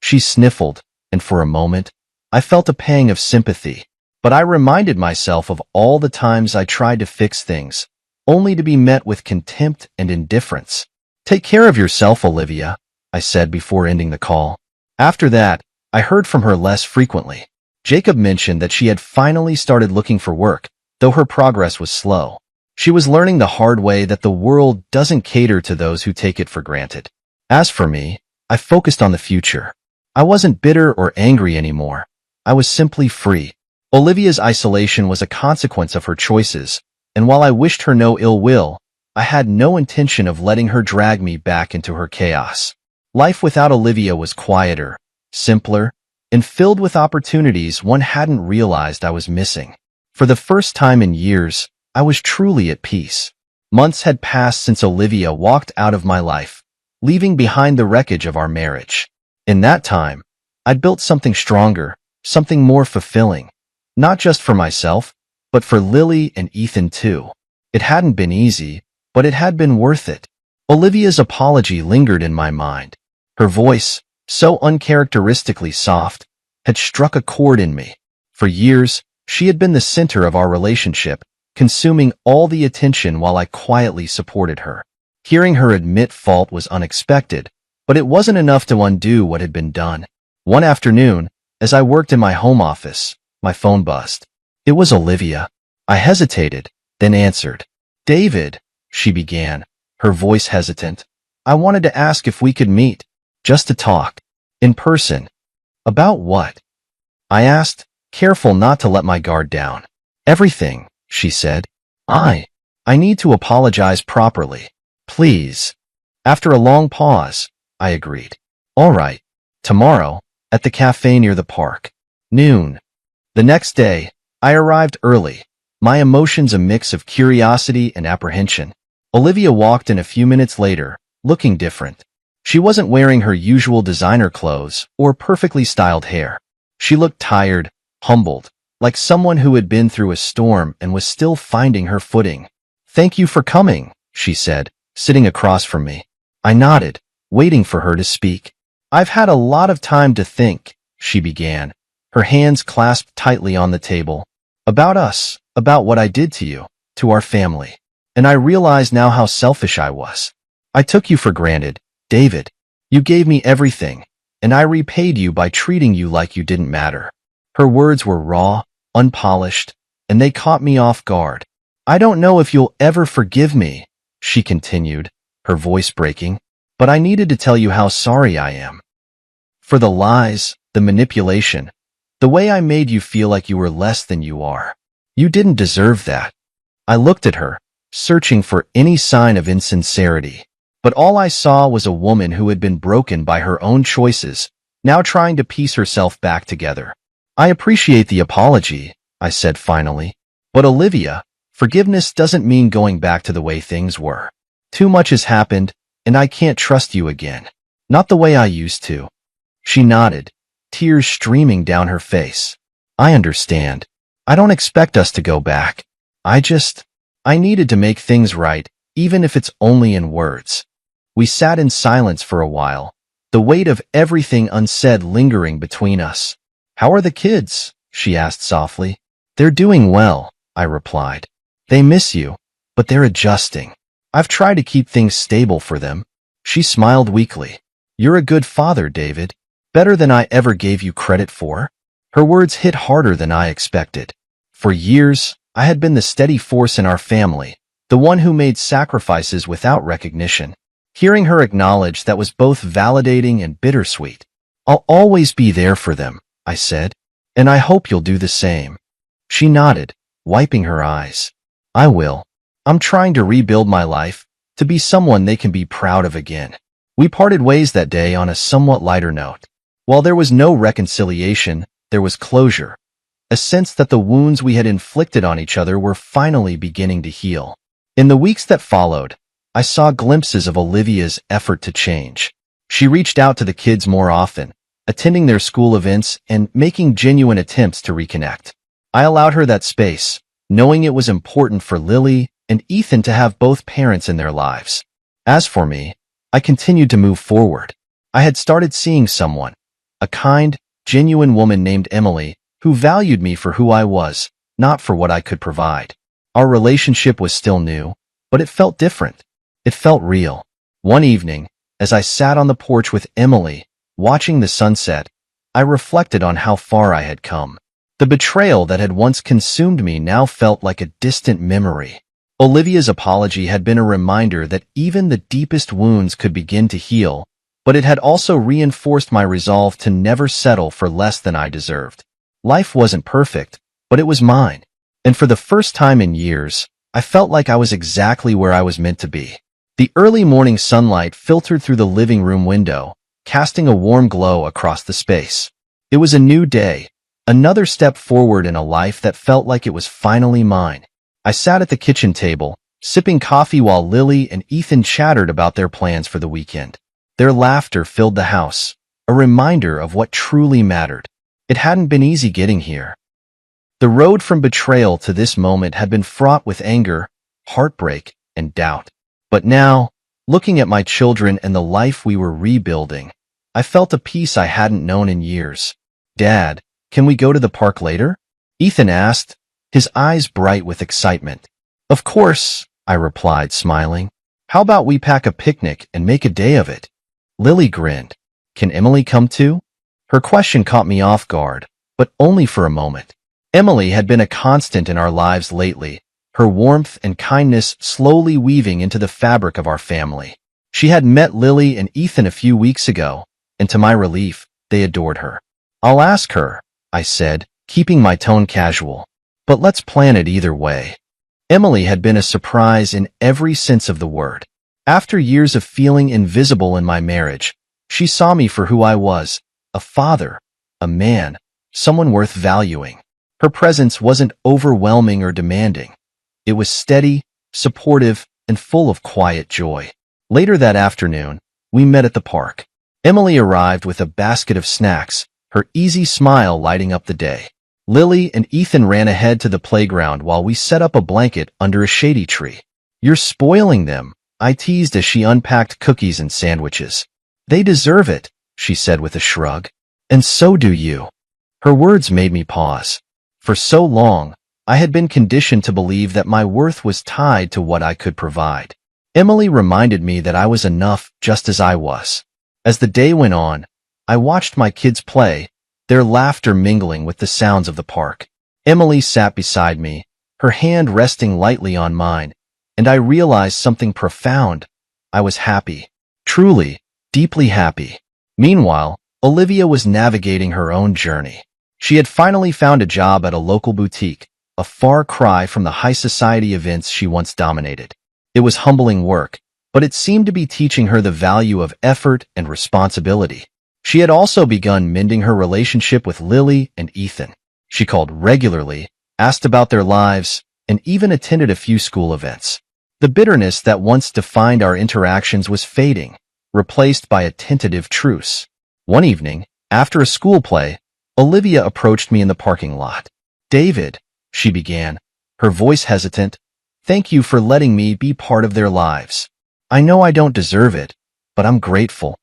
She sniffled, and for a moment, I felt a pang of sympathy, but I reminded myself of all the times I tried to fix things, only to be met with contempt and indifference. "Take care of yourself, Olivia," I said before ending the call. After that, I heard from her less frequently. Jacob mentioned that she had finally started looking for work, though her progress was slow. She was learning the hard way that the world doesn't cater to those who take it for granted. As for me, I focused on the future. I wasn't bitter or angry anymore. I was simply free. Olivia's isolation was a consequence of her choices, and while I wished her no ill will, I had no intention of letting her drag me back into her chaos. Life without Olivia was quieter, simpler, and filled with opportunities one hadn't realized I was missing. For the first time in years, I was truly at peace. Months had passed since Olivia walked out of my life, leaving behind the wreckage of our marriage. In that time, I'd built something stronger, something more fulfilling, not just for myself, but for Lily and Ethan too. It hadn't been easy, but it had been worth it. Olivia's apology lingered in my mind. Her voice, so uncharacteristically soft, had struck a chord in me. For years, she had been the center of our relationship, consuming all the attention while I quietly supported her. Hearing her admit fault was unexpected, but it wasn't enough to undo what had been done. One afternoon, as I worked in my home office, my phone buzzed. It was Olivia. I hesitated, then answered. "David," she began, her voice hesitant. "I wanted to ask if we could meet." Just to talk. In person. About what? I asked, careful not to let my guard down. Everything, she said. I need to apologize properly. Please. After a long pause, I agreed. All right. Tomorrow, at the cafe near the park. Noon. The next day, I arrived early, my emotions a mix of curiosity and apprehension. Olivia walked in a few minutes later, looking different. She wasn't wearing her usual designer clothes or perfectly styled hair. She looked tired, humbled, like someone who had been through a storm and was still finding her footing. "Thank you for coming," she said, sitting across from me. I nodded, waiting for her to speak. "I've had a lot of time to think," she began, her hands clasped tightly on the table. "About us, about what I did to you, to our family. And I realize now how selfish I was. I took you for granted, David. You gave me everything, and I repaid you by treating you like you didn't matter." Her words were raw, unpolished, and they caught me off guard. "I don't know if you'll ever forgive me," she continued, her voice breaking, "but I needed to tell you how sorry I am. For the lies, the manipulation, the way I made you feel like you were less than you are. You didn't deserve that." I looked at her, searching for any sign of insincerity. But all I saw was a woman who had been broken by her own choices, now trying to piece herself back together. "I appreciate the apology," I said finally. "But Olivia, forgiveness doesn't mean going back to the way things were. Too much has happened, and I can't trust you again. Not the way I used to." She nodded, tears streaming down her face. "I understand. I don't expect us to go back. I needed to make things right, even if it's only in words." We sat in silence for a while, the weight of everything unsaid lingering between us. "How are the kids?" she asked softly. "They're doing well," I replied. "They miss you, but they're adjusting. I've tried to keep things stable for them." She smiled weakly. "You're a good father, David. Better than I ever gave you credit for." Her words hit harder than I expected. For years, I had been the steady force in our family, the one who made sacrifices without recognition. Hearing her acknowledge that was both validating and bittersweet. "I'll always be there for them," I said, "and I hope you'll do the same." She nodded, wiping her eyes. "I will. I'm trying to rebuild my life, to be someone they can be proud of again." We parted ways that day on a somewhat lighter note. While there was no reconciliation, there was closure, a sense that the wounds we had inflicted on each other were finally beginning to heal. In the weeks that followed, I saw glimpses of Olivia's effort to change. She reached out to the kids more often, attending their school events and making genuine attempts to reconnect. I allowed her that space, knowing it was important for Lily and Ethan to have both parents in their lives. As for me, I continued to move forward. I had started seeing someone, a kind, genuine woman named Emily, who valued me for who I was, not for what I could provide. Our relationship was still new, but it felt different. It felt real. One evening, as I sat on the porch with Emily, watching the sunset, I reflected on how far I had come. The betrayal that had once consumed me now felt like a distant memory. Olivia's apology had been a reminder that even the deepest wounds could begin to heal, but it had also reinforced my resolve to never settle for less than I deserved. Life wasn't perfect, but it was mine. And for the first time in years, I felt like I was exactly where I was meant to be. The early morning sunlight filtered through the living room window, casting a warm glow across the space. It was a new day, another step forward in a life that felt like it was finally mine. I sat at the kitchen table, sipping coffee while Lily and Ethan chattered about their plans for the weekend. Their laughter filled the house, a reminder of what truly mattered. It hadn't been easy getting here. The road from betrayal to this moment had been fraught with anger, heartbreak, and doubt. But now, looking at my children and the life we were rebuilding, I felt a peace I hadn't known in years. "Dad, can we go to the park later?" Ethan asked, his eyes bright with excitement. "Of course," I replied, smiling. "How about we pack a picnic and make a day of it?" Lily grinned. "Can Emily come too?" Her question caught me off guard, but only for a moment. Emily had been a constant in our lives lately, her warmth and kindness slowly weaving into the fabric of our family. She had met Lily and Ethan a few weeks ago, and to my relief, they adored her. "I'll ask her," I said, keeping my tone casual. "But let's plan it either way." Emily had been a surprise in every sense of the word. After years of feeling invisible in my marriage, she saw me for who I was, a father, a man, someone worth valuing. Her presence wasn't overwhelming or demanding. It was steady, supportive, and full of quiet joy. Later that afternoon, we met at the park. Emily arrived with a basket of snacks, her easy smile lighting up the day. Lily and Ethan ran ahead to the playground while we set up a blanket under a shady tree. "You're spoiling them," I teased as she unpacked cookies and sandwiches. "They deserve it," she said with a shrug. "And so do you." Her words made me pause. For so long, I had been conditioned to believe that my worth was tied to what I could provide. Emily reminded me that I was enough just as I was. As the day went on, I watched my kids play, their laughter mingling with the sounds of the park. Emily sat beside me, her hand resting lightly on mine, and I realized something profound. I was happy. Truly, deeply happy. Meanwhile, Olivia was navigating her own journey. She had finally found a job at a local boutique, a far cry from the high society events she once dominated. It was humbling work, but it seemed to be teaching her the value of effort and responsibility. She had also begun mending her relationship with Lily and Ethan. She called regularly, asked about their lives, and even attended a few school events. The bitterness that once defined our interactions was fading, replaced by a tentative truce. One evening, after a school play, Olivia approached me in the parking lot. "David," she began, her voice hesitant, "thank you for letting me be part of their lives. I know I don't deserve it, but I'm grateful."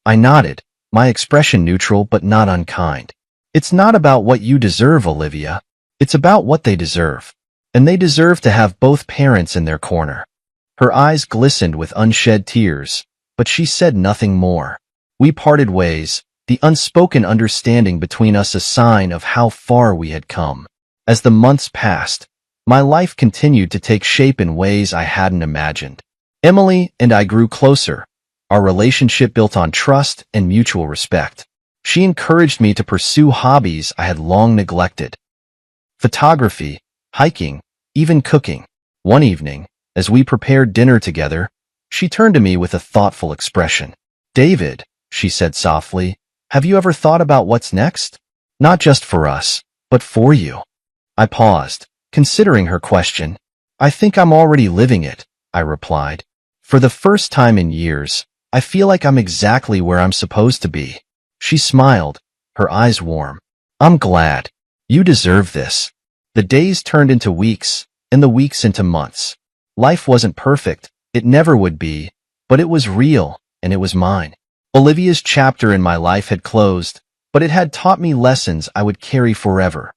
I nodded, my expression neutral but not unkind. "It's not about what you deserve, Olivia. It's about what they deserve. And they deserve to have both parents in their corner." Her eyes glistened with unshed tears, but she said nothing more. We parted ways, the unspoken understanding between us a sign of how far we had come. As the months passed, my life continued to take shape in ways I hadn't imagined. Emily and I grew closer, our relationship built on trust and mutual respect. She encouraged me to pursue hobbies I had long neglected. Photography, hiking, even cooking. One evening, as we prepared dinner together, she turned to me with a thoughtful expression. "David," she said softly, "have you ever thought about what's next? Not just for us, but for you." I paused, considering her question. "I think I'm already living it," I replied. "For the first time in years, I feel like I'm exactly where I'm supposed to be." She smiled, her eyes warm. "I'm glad. You deserve this." The days turned into weeks, and the weeks into months. Life wasn't perfect, it never would be, but it was real, and it was mine. Olivia's chapter in my life had closed, but it had taught me lessons I would carry forever.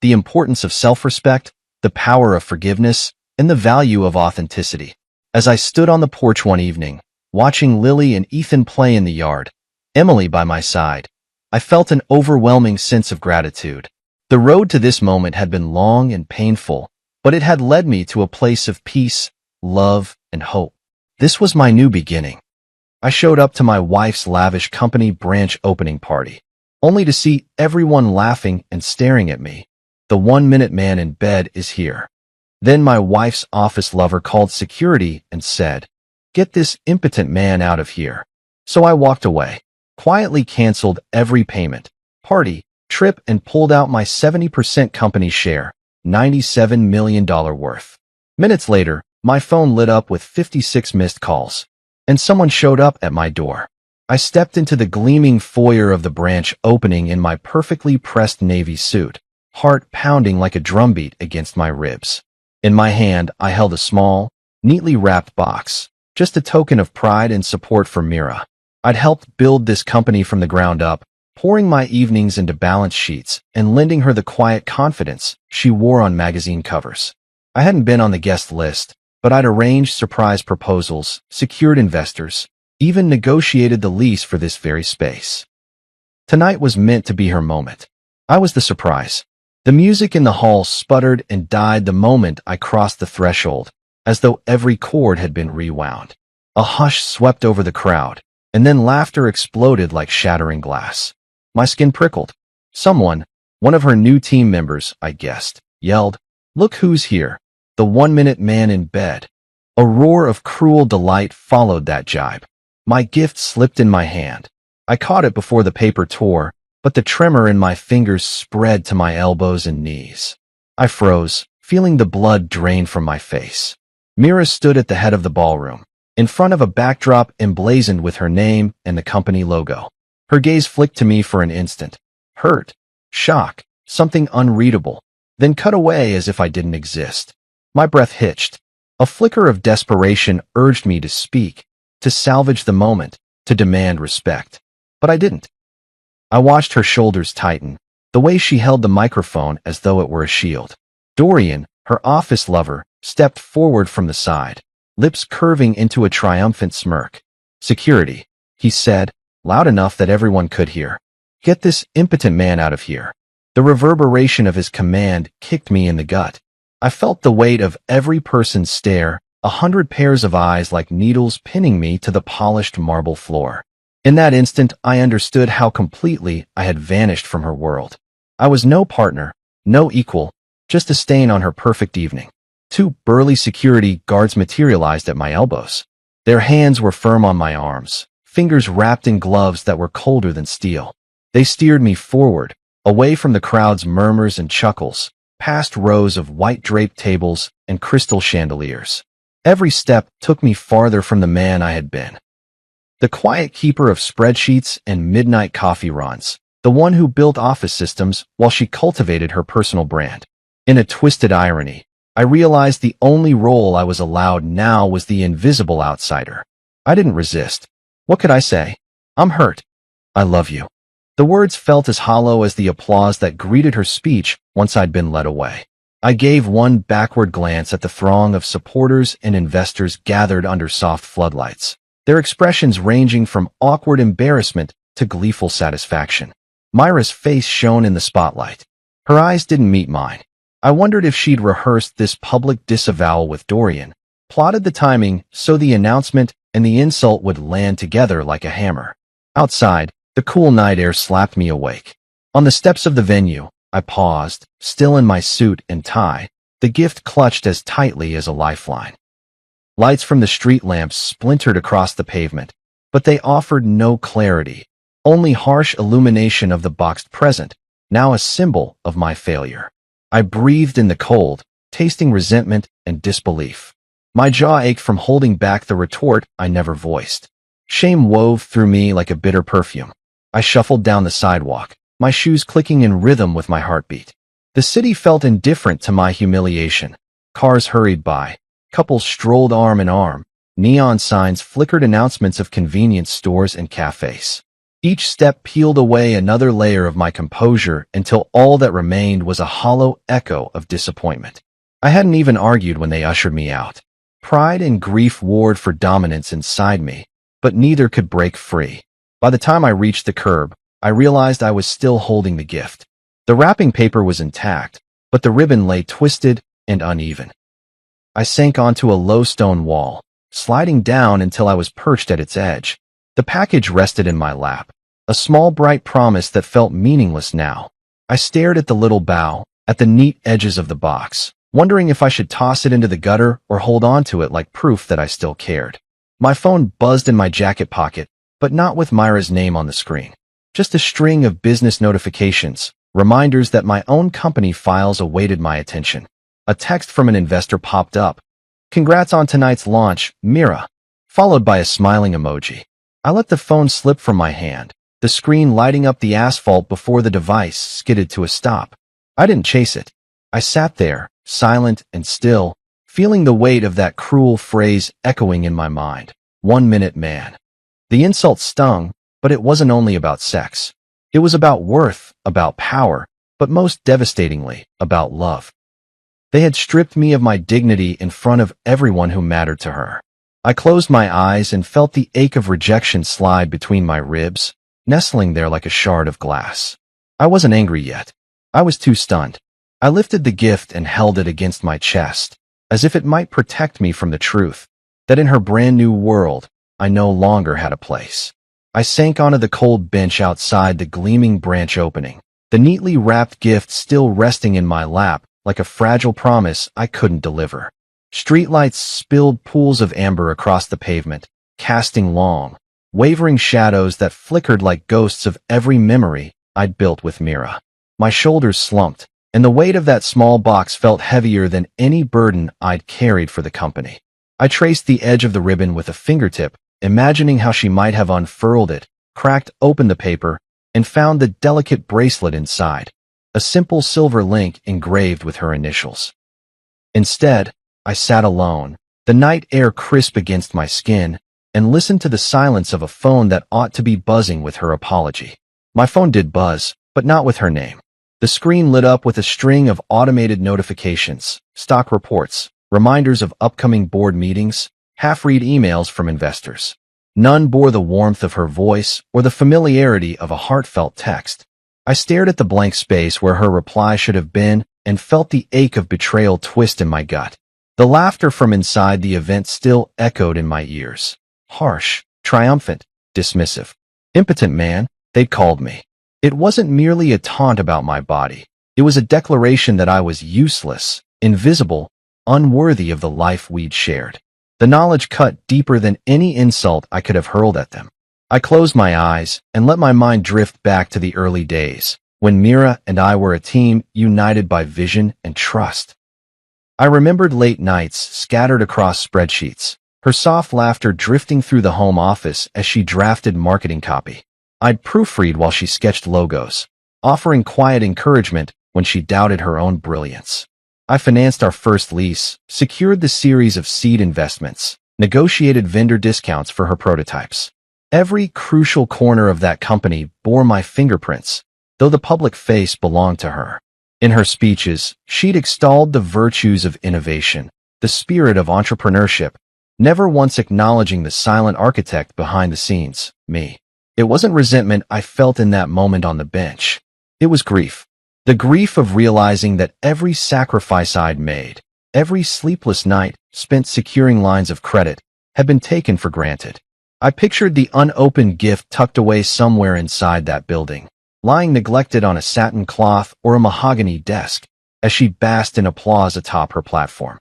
The importance of self-respect, the power of forgiveness, and the value of authenticity. As I stood on the porch one evening, watching Lily and Ethan play in the yard, Emily by my side, I felt an overwhelming sense of gratitude. The road to this moment had been long and painful, but it had led me to a place of peace, love, and hope. This was my new beginning. I showed up to my wife's lavish company branch opening party, only to see everyone laughing and staring at me. The 1-minute man in bed is here. Then my wife's office lover called security and said, "Get this impotent man out of here." So I walked away, quietly canceled every payment, party, trip, and pulled out my 70% company share, $97 million worth. Minutes later, my phone lit up with 56 missed calls, and someone showed up at my door. I stepped into the gleaming foyer of the branch opening in my perfectly pressed navy suit, heart pounding like a drumbeat against my ribs. In my hand, I held a small, neatly wrapped box, just a token of pride and support for Mira. I'd helped build this company from the ground up, pouring my evenings into balance sheets and lending her the quiet confidence she wore on magazine covers. I hadn't been on the guest list, but I'd arranged surprise proposals, secured investors, even negotiated the lease for this very space. Tonight was meant to be her moment. I was the surprise. The music in the hall sputtered and died the moment I crossed the threshold, as though every chord had been rewound. A hush swept over the crowd, and then laughter exploded like shattering glass. My skin prickled. Someone, one of her new team members, I guessed, yelled, "Look who's here, the 1-minute man in bed." A roar of cruel delight followed that jibe. My gift slipped in my hand. I caught it before the paper tore, but the tremor in my fingers spread to my elbows and knees. I froze, feeling the blood drain from my face. Mira stood at the head of the ballroom, in front of a backdrop emblazoned with her name and the company logo. Her gaze flicked to me for an instant. Hurt, shock, something unreadable, then cut away as if I didn't exist. My breath hitched. A flicker of desperation urged me to speak, to salvage the moment, to demand respect. But I didn't. I watched her shoulders tighten, the way she held the microphone as though it were a shield. Dorian, her office lover, stepped forward from the side, lips curving into a triumphant smirk. "Security," he said, loud enough that everyone could hear. "Get this impotent man out of here." The reverberation of his command kicked me in the gut. I felt the weight of every person's stare, 100 pairs of eyes like needles pinning me to the polished marble floor. In that instant, I understood how completely I had vanished from her world. I was no partner, no equal, just a stain on her perfect evening. 2 burly security guards materialized at my elbows. Their hands were firm on my arms, fingers wrapped in gloves that were colder than steel. They steered me forward, away from the crowd's murmurs and chuckles, past rows of white-draped tables and crystal chandeliers. Every step took me farther from the man I had been. The quiet keeper of spreadsheets and midnight coffee runs, the one who built office systems while she cultivated her personal brand. In a twisted irony, I realized the only role I was allowed now was the invisible outsider. I didn't resist. What could I say? "I'm hurt. I love you." The words felt as hollow as the applause that greeted her speech once I'd been led away. I gave one backward glance at the throng of supporters and investors gathered under soft floodlights, their expressions ranging from awkward embarrassment to gleeful satisfaction. Myra's face shone in the spotlight. Her eyes didn't meet mine. I wondered if she'd rehearsed this public disavowal with Dorian, plotted the timing so the announcement and the insult would land together like a hammer. Outside, the cool night air slapped me awake. On the steps of the venue, I paused, still in my suit and tie, the gift clutched as tightly as a lifeline. Lights from the street lamps splintered across the pavement, but they offered no clarity, only harsh illumination of the boxed present, now a symbol of my failure. I breathed in the cold, tasting resentment and disbelief. My jaw ached from holding back the retort I never voiced. Shame wove through me like a bitter perfume. I shuffled down the sidewalk, my shoes clicking in rhythm with my heartbeat. The city felt indifferent to my humiliation. Cars hurried by. Couples strolled arm in arm. Neon signs flickered announcements of convenience stores and cafes. Each step peeled away another layer of my composure until all that remained was a hollow echo of disappointment. I hadn't even argued when they ushered me out. Pride and grief warred for dominance inside me, but neither could break free. By the time I reached the curb, I realized I was still holding the gift. The wrapping paper was intact, but the ribbon lay twisted and uneven. I sank onto a low stone wall, sliding down until I was perched at its edge. The package rested in my lap, a small bright promise that felt meaningless now. I stared at the little bow, at the neat edges of the box, wondering if I should toss it into the gutter or hold on to it like proof that I still cared. My phone buzzed in my jacket pocket, but not with Myra's name on the screen. Just a string of business notifications, reminders that my own company files awaited my attention. A text from an investor popped up. "Congrats on tonight's launch, Mira," followed by a smiling emoji. I let the phone slip from my hand, the screen lighting up the asphalt before the device skidded to a stop. I didn't chase it. I sat there, silent and still, feeling the weight of that cruel phrase echoing in my mind. 1-minute man. The insult stung, but it wasn't only about sex. It was about worth, about power, but most devastatingly, about love. They had stripped me of my dignity in front of everyone who mattered to her. I closed my eyes and felt the ache of rejection slide between my ribs, nestling there like a shard of glass. I wasn't angry yet. I was too stunned. I lifted the gift and held it against my chest, as if it might protect me from the truth, that in her brand new world, I no longer had a place. I sank onto the cold bench outside the gleaming branch opening, the neatly wrapped gift still resting in my lap like a fragile promise I couldn't deliver. Streetlights spilled pools of amber across the pavement, casting long, wavering shadows that flickered like ghosts of every memory I'd built with Mira. My shoulders slumped, and the weight of that small box felt heavier than any burden I'd carried for the company. I traced the edge of the ribbon with a fingertip, imagining how she might have unfurled it, cracked open the paper, and found the delicate bracelet inside, a simple silver link engraved with her initials. Instead, I sat alone, the night air crisp against my skin, and listened to the silence of a phone that ought to be buzzing with her apology. My phone did buzz, but not with her name. The screen lit up with a string of automated notifications, stock reports, reminders of upcoming board meetings, half-read emails from investors. None bore the warmth of her voice or the familiarity of a heartfelt text. I stared at the blank space where her reply should have been and felt the ache of betrayal twist in my gut. The laughter from inside the event still echoed in my ears. Harsh, triumphant, dismissive. Impotent man, they'd called me. It wasn't merely a taunt about my body. It was a declaration that I was useless, invisible, unworthy of the life we'd shared. The knowledge cut deeper than any insult I could have hurled at them. I closed my eyes and let my mind drift back to the early days, when Mira and I were a team united by vision and trust. I remembered late nights scattered across spreadsheets, her soft laughter drifting through the home office as she drafted marketing copy. I'd proofread while she sketched logos, offering quiet encouragement when she doubted her own brilliance. I financed our first lease, secured the series of seed investments, negotiated vendor discounts for her prototypes. Every crucial corner of that company bore my fingerprints, though the public face belonged to her. In her speeches, she'd extolled the virtues of innovation, the spirit of entrepreneurship, never once acknowledging the silent architect behind the scenes, me. It wasn't resentment I felt in that moment on the bench. It was grief. The grief of realizing that every sacrifice I'd made, every sleepless night spent securing lines of credit, had been taken for granted. I pictured the unopened gift tucked away somewhere inside that building, lying neglected on a satin cloth or a mahogany desk, as she basked in applause atop her platform.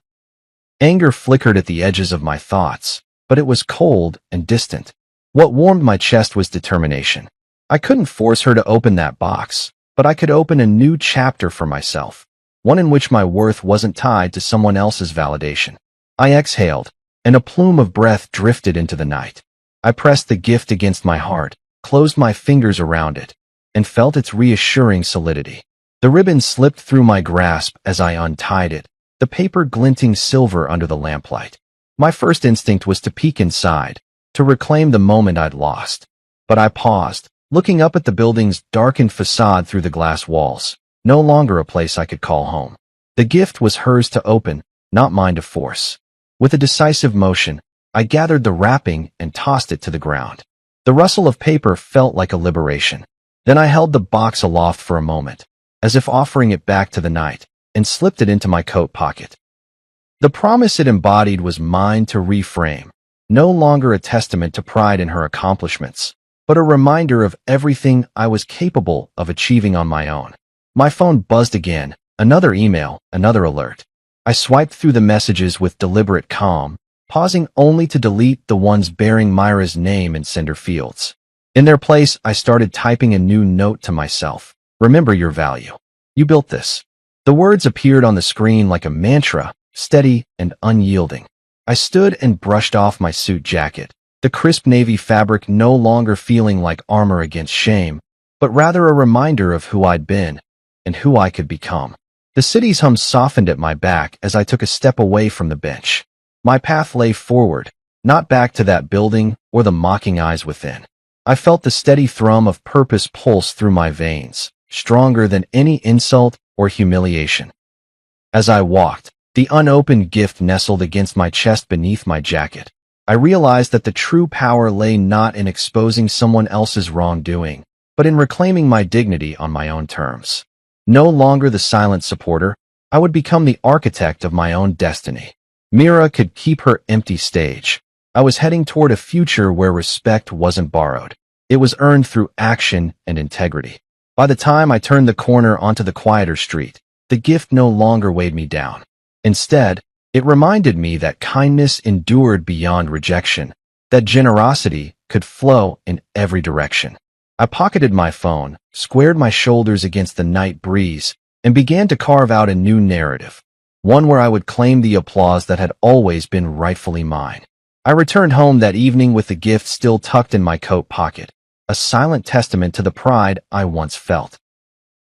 Anger flickered at the edges of my thoughts, but it was cold and distant. What warmed my chest was determination. I couldn't force her to open that box, but I could open a new chapter for myself, one in which my worth wasn't tied to someone else's validation. I exhaled, and a plume of breath drifted into the night. I pressed the gift against my heart, closed my fingers around it, and felt its reassuring solidity. The ribbon slipped through my grasp as I untied it, the paper glinting silver under the lamplight. My first instinct was to peek inside, to reclaim the moment I'd lost. But I paused, looking up at the building's darkened facade through the glass walls, no longer a place I could call home. The gift was hers to open, not mine to force. With a decisive motion, I gathered the wrapping and tossed it to the ground. The rustle of paper felt like a liberation. Then I held the box aloft for a moment, as if offering it back to the night, and slipped it into my coat pocket. The promise it embodied was mine to reframe, no longer a testament to pride in her accomplishments, but a reminder of everything I was capable of achieving on my own. My phone buzzed again, another email, another alert. I swiped through the messages with deliberate calm, pausing only to delete the ones bearing Myra's name in sender fields. In their place, I started typing a new note to myself. Remember your value. You built this. The words appeared on the screen like a mantra, steady and unyielding. I stood and brushed off my suit jacket, the crisp navy fabric no longer feeling like armor against shame, but rather a reminder of who I'd been and who I could become. The city's hum softened at my back as I took a step away from the bench. My path lay forward, not back to that building or the mocking eyes within. I felt the steady thrum of purpose pulse through my veins, stronger than any insult or humiliation. As I walked, the unopened gift nestled against my chest beneath my jacket. I realized that the true power lay not in exposing someone else's wrongdoing, but in reclaiming my dignity on my own terms. No longer the silent supporter, I would become the architect of my own destiny. Mira could keep her empty stage. I was heading toward a future where respect wasn't borrowed. It was earned through action and integrity. By the time I turned the corner onto the quieter street, the gift no longer weighed me down. Instead, it reminded me that kindness endured beyond rejection, that generosity could flow in every direction. I pocketed my phone, squared my shoulders against the night breeze, and began to carve out a new narrative, one where I would claim the applause that had always been rightfully mine. I returned home that evening with the gift still tucked in my coat pocket, a silent testament to the pride I once felt.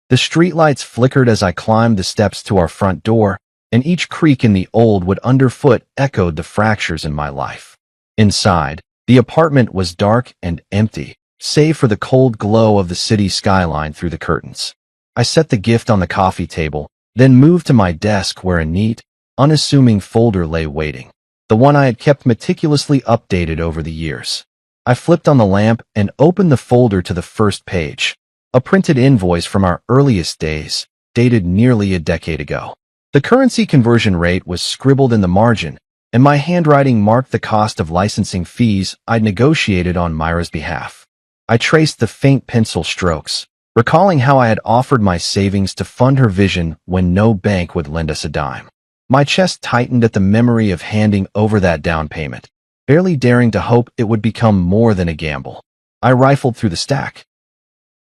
The streetlights flickered as I climbed the steps to our front door, and each creak in the old wood underfoot echoed the fractures in my life. Inside, the apartment was dark and empty, save for the cold glow of the city skyline through the curtains. I set the gift on the coffee table, then moved to my desk where a neat, unassuming folder lay waiting, the one I had kept meticulously updated over the years. I flipped on the lamp and opened the folder to the first page, a printed invoice from our earliest days, dated nearly a decade ago. The currency conversion rate was scribbled in the margin, and my handwriting marked the cost of licensing fees I'd negotiated on Myra's behalf. I traced the faint pencil strokes, recalling how I had offered my savings to fund her vision when no bank would lend us a dime. My chest tightened at the memory of handing over that down payment, barely daring to hope it would become more than a gamble. I rifled through the stack.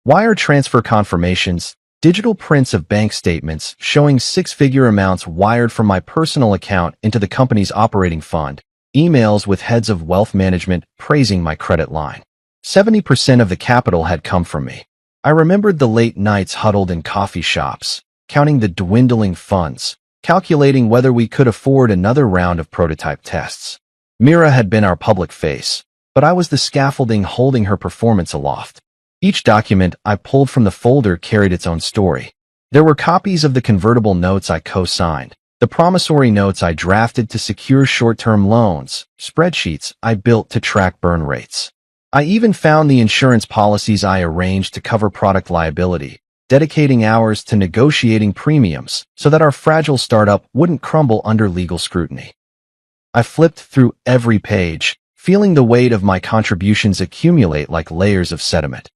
Wire transfer confirmations, digital prints of bank statements showing six-figure amounts wired from my personal account into the company's operating fund, emails with heads of wealth management praising my credit line. 70% of the capital had come from me. I remembered the late nights huddled in coffee shops, counting the dwindling funds, calculating whether we could afford another round of prototype tests. Mira had been our public face, but I was the scaffolding holding her performance aloft. Each document I pulled from the folder carried its own story. There were copies of the convertible notes I co-signed, the promissory notes I drafted to secure short-term loans, spreadsheets I built to track burn rates. I even found the insurance policies I arranged to cover product liability, dedicating hours to negotiating premiums so that our fragile startup wouldn't crumble under legal scrutiny. I flipped through every page, feeling the weight of my contributions accumulate like layers of sediment,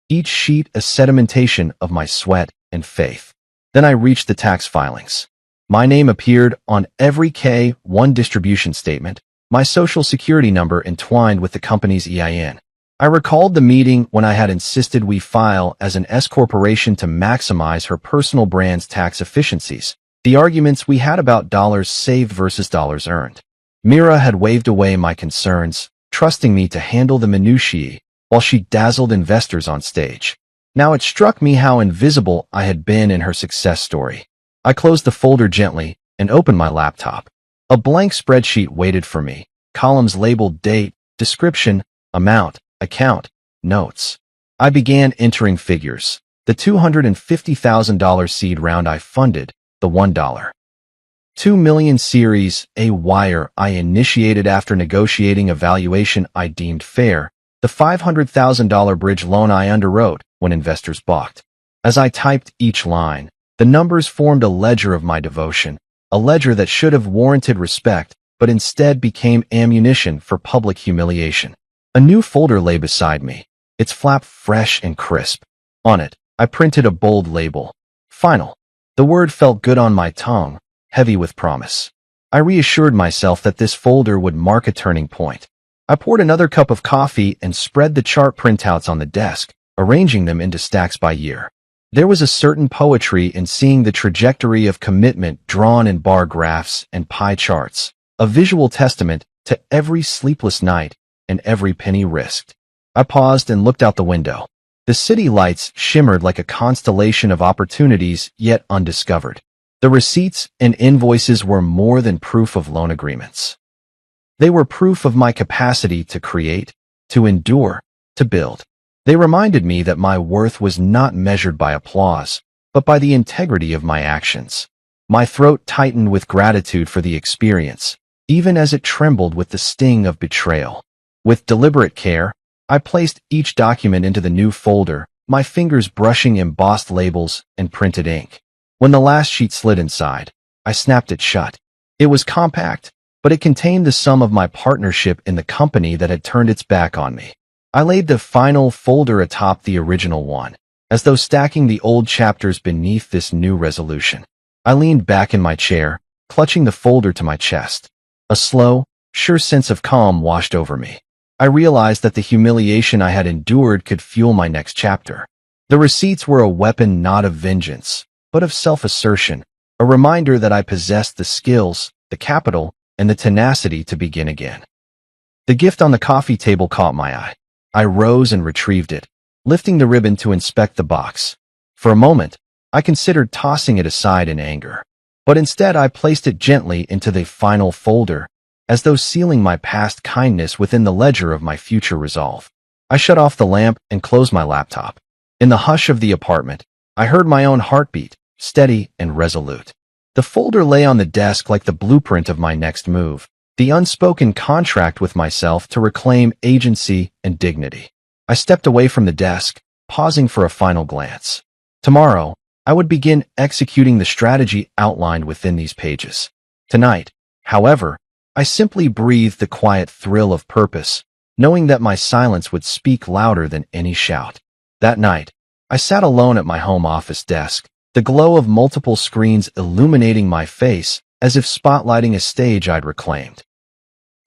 each sheet a sedimentation of my sweat and faith. Then I reached the tax filings. My name appeared on every K-1 distribution statement, my social security number entwined with the company's EIN. I recalled the meeting when I had insisted we file as an S-corporation to maximize her personal brand's tax efficiencies, the arguments we had about dollars saved versus dollars earned. Mira had waved away my concerns, trusting me to handle the minutiae while she dazzled investors on stage. Now it struck me how invisible I had been in her success story. I closed the folder gently and opened my laptop. A blank spreadsheet waited for me, columns labeled date, description, amount, account, notes. I began entering figures. The $250,000 seed round I funded, the $1. 2 million Series A wire I initiated after negotiating a valuation I deemed fair, the $500,000 bridge loan I underwrote when investors balked. As I typed each line, the numbers formed a ledger of my devotion, a ledger that should have warranted respect, but instead became ammunition for public humiliation. A new folder lay beside me, its flap fresh and crisp. On it, I printed a bold label. Final. The word felt good on my tongue, heavy with promise. I reassured myself that this folder would mark a turning point. I poured another cup of coffee and spread the chart printouts on the desk, arranging them into stacks by year. There was a certain poetry in seeing the trajectory of commitment drawn in bar graphs and pie charts, a visual testament to every sleepless night and every penny risked. I paused and looked out the window. The city lights shimmered like a constellation of opportunities yet undiscovered. The receipts and invoices were more than proof of loan agreements. They were proof of my capacity to create, to endure, to build. They reminded me that my worth was not measured by applause, but by the integrity of my actions. My throat tightened with gratitude for the experience, even as it trembled with the sting of betrayal. With deliberate care, I placed each document into the new folder, my fingers brushing embossed labels and printed ink. When the last sheet slid inside, I snapped it shut. It was compact, but it contained the sum of my partnership in the company that had turned its back on me. I laid the final folder atop the original one, as though stacking the old chapters beneath this new resolution. I leaned back in my chair, clutching the folder to my chest. A slow, sure sense of calm washed over me. I realized that the humiliation I had endured could fuel my next chapter. The receipts were a weapon not of vengeance, but of self-assertion, a reminder that I possessed the skills, the capital, and the tenacity to begin again. The gift on the coffee table caught my eye. I rose and retrieved it, lifting the ribbon to inspect the box. For a moment, I considered tossing it aside in anger, but instead I placed it gently into the final folder, as though sealing my past kindness within the ledger of my future resolve. I shut off the lamp and closed my laptop. In the hush of the apartment, I heard my own heartbeat, steady and resolute. The folder lay on the desk like the blueprint of my next move, the unspoken contract with myself to reclaim agency and dignity. I stepped away from the desk, pausing for a final glance. Tomorrow, I would begin executing the strategy outlined within these pages. Tonight, however, I simply breathed the quiet thrill of purpose, knowing that my silence would speak louder than any shout. That night, I sat alone at my home office desk, the glow of multiple screens illuminating my face as if spotlighting a stage I'd reclaimed.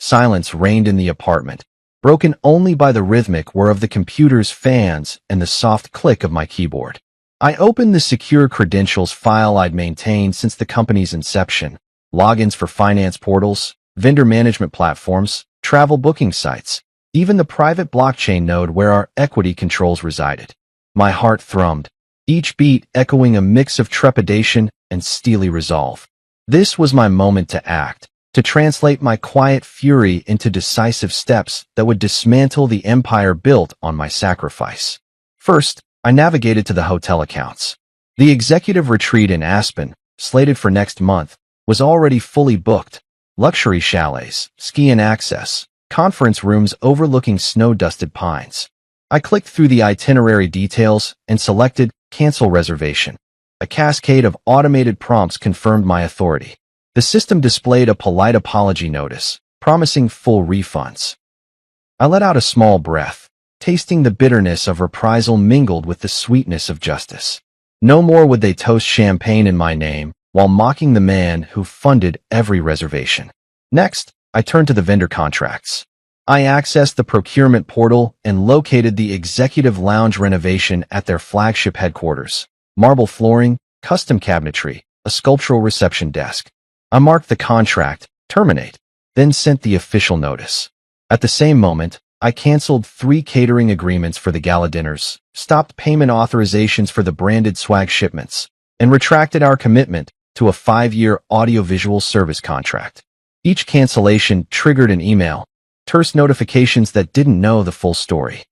Silence reigned in the apartment, broken only by the rhythmic whir of the computer's fans and the soft click of my keyboard. I opened the secure credentials file I'd maintained since the company's inception, logins for finance portals, vendor management platforms, travel booking sites, even the private blockchain node where our equity controls resided. My heart thrummed, each beat echoing a mix of trepidation and steely resolve. This was my moment to act, to translate my quiet fury into decisive steps that would dismantle the empire built on my sacrifice. First, I navigated to the hotel accounts. The executive retreat in Aspen, slated for next month, was already fully booked. Luxury chalets, ski-in access, conference rooms overlooking snow-dusted pines. I clicked through the itinerary details and selected Cancel Reservation. A cascade of automated prompts confirmed my authority. The system displayed a polite apology notice, promising full refunds. I let out a small breath, tasting the bitterness of reprisal mingled with the sweetness of justice. No more would they toast champagne in my name, while mocking the man who funded every reservation. Next, I turned to the vendor contracts. I accessed the procurement portal and located the executive lounge renovation at their flagship headquarters. Marble flooring, custom cabinetry, a sculptural reception desk. I marked the contract, terminate, then sent the official notice. At the same moment, I canceled 3 catering agreements for the gala dinners, stopped payment authorizations for the branded swag shipments, and retracted our commitment to a 5-year audiovisual service contract. Each cancellation triggered an email, terse notifications that didn't know the full story.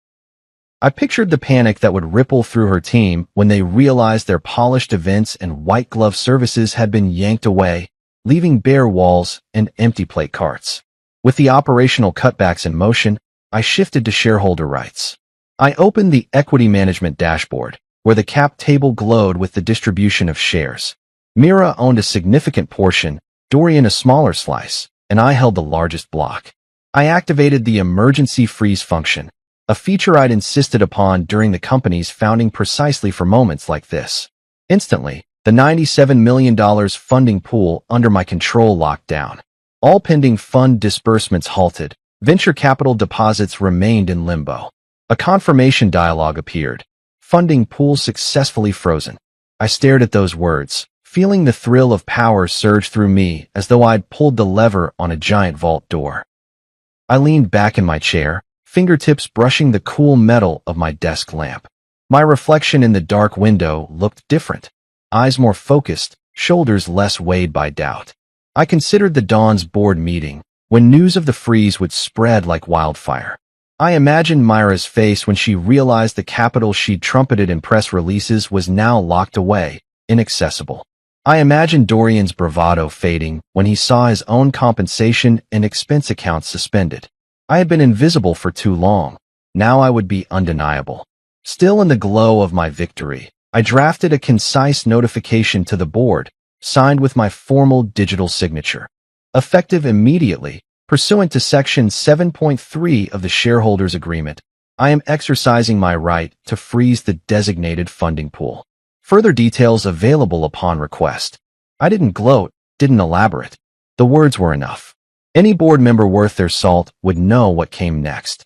I pictured the panic that would ripple through her team when they realized their polished events and white-glove services had been yanked away, leaving bare walls and empty plate carts. With the operational cutbacks in motion, I shifted to shareholder rights. I opened the equity management dashboard, where the cap table glowed with the distribution of shares. Mira owned a significant portion, Dorian a smaller slice, and I held the largest block. I activated the emergency freeze function, a feature I'd insisted upon during the company's founding precisely for moments like this. Instantly, the $97 million funding pool under my control locked down. All pending fund disbursements halted. Venture capital deposits remained in limbo. A confirmation dialog appeared. Funding pool successfully frozen. I stared at those words, feeling the thrill of power surge through me as though I'd pulled the lever on a giant vault door. I leaned back in my chair, fingertips brushing the cool metal of my desk lamp. My reflection in the dark window looked different. Eyes more focused, shoulders less weighed by doubt. I considered the dawn's board meeting, when news of the freeze would spread like wildfire. I imagined Myra's face when she realized the capital she'd trumpeted in press releases was now locked away, inaccessible. I imagined Dorian's bravado fading when he saw his own compensation and expense accounts suspended. I had been invisible for too long. Now I would be undeniable. Still in the glow of my victory, I drafted a concise notification to the board, signed with my formal digital signature. Effective immediately, pursuant to Section 7.3 of the Shareholders Agreement, I am exercising my right to freeze the designated funding pool. Further details available upon request. I didn't gloat, didn't elaborate. The words were enough. Any board member worth their salt would know what came next.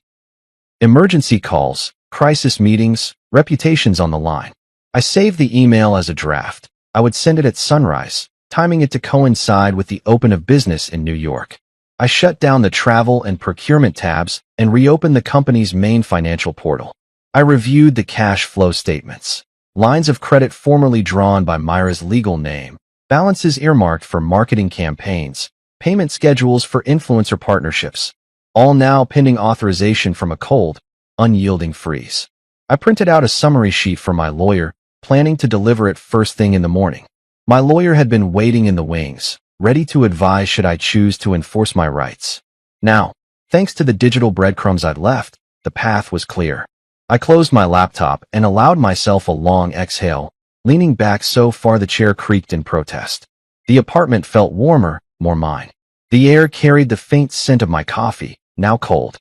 Emergency calls, crisis meetings, reputations on the line. I saved the email as a draft. I would send it at sunrise, timing it to coincide with the open of business in New York. I shut down the travel and procurement tabs and reopened the company's main financial portal. I reviewed the cash flow statements. Lines of credit formerly drawn by Myra's legal name, balances earmarked for marketing campaigns, payment schedules for influencer partnerships, all now pending authorization from a cold, unyielding freeze. I printed out a summary sheet for my lawyer, planning to deliver it first thing in the morning. My lawyer had been waiting in the wings, ready to advise should I choose to enforce my rights. Now, thanks to the digital breadcrumbs I'd left, the path was clear. I closed my laptop and allowed myself a long exhale, leaning back so far the chair creaked in protest. The apartment felt warmer, more mine. The air carried the faint scent of my coffee, now cold.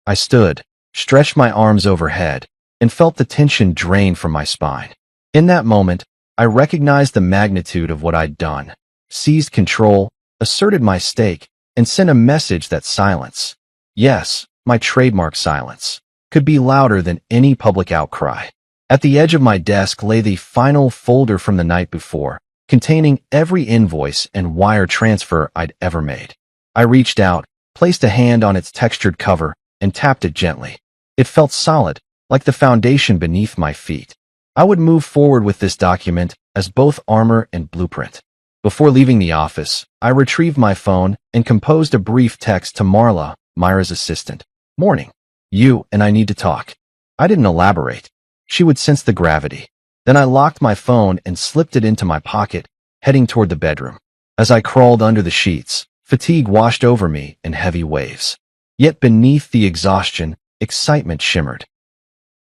I stood, stretched my arms overhead, and felt the tension drain from my spine. In that moment, I recognized the magnitude of what I'd done, seized control, asserted my stake, and sent a message that silence, yes, my trademark silence, could be louder than any public outcry. At the edge of my desk lay the final folder from the night before, containing every invoice and wire transfer I'd ever made. I reached out, placed a hand on its textured cover, and tapped it gently. It felt solid, like the foundation beneath my feet. I would move forward with this document as both armor and blueprint. Before leaving the office, I retrieved my phone and composed a brief text to Marla, Myra's assistant. Morning. You and I need to talk. I didn't elaborate. She would sense the gravity. Then I locked my phone and slipped it into my pocket, heading toward the bedroom. As I crawled under the sheets, fatigue washed over me in heavy waves. Yet beneath the exhaustion, excitement shimmered.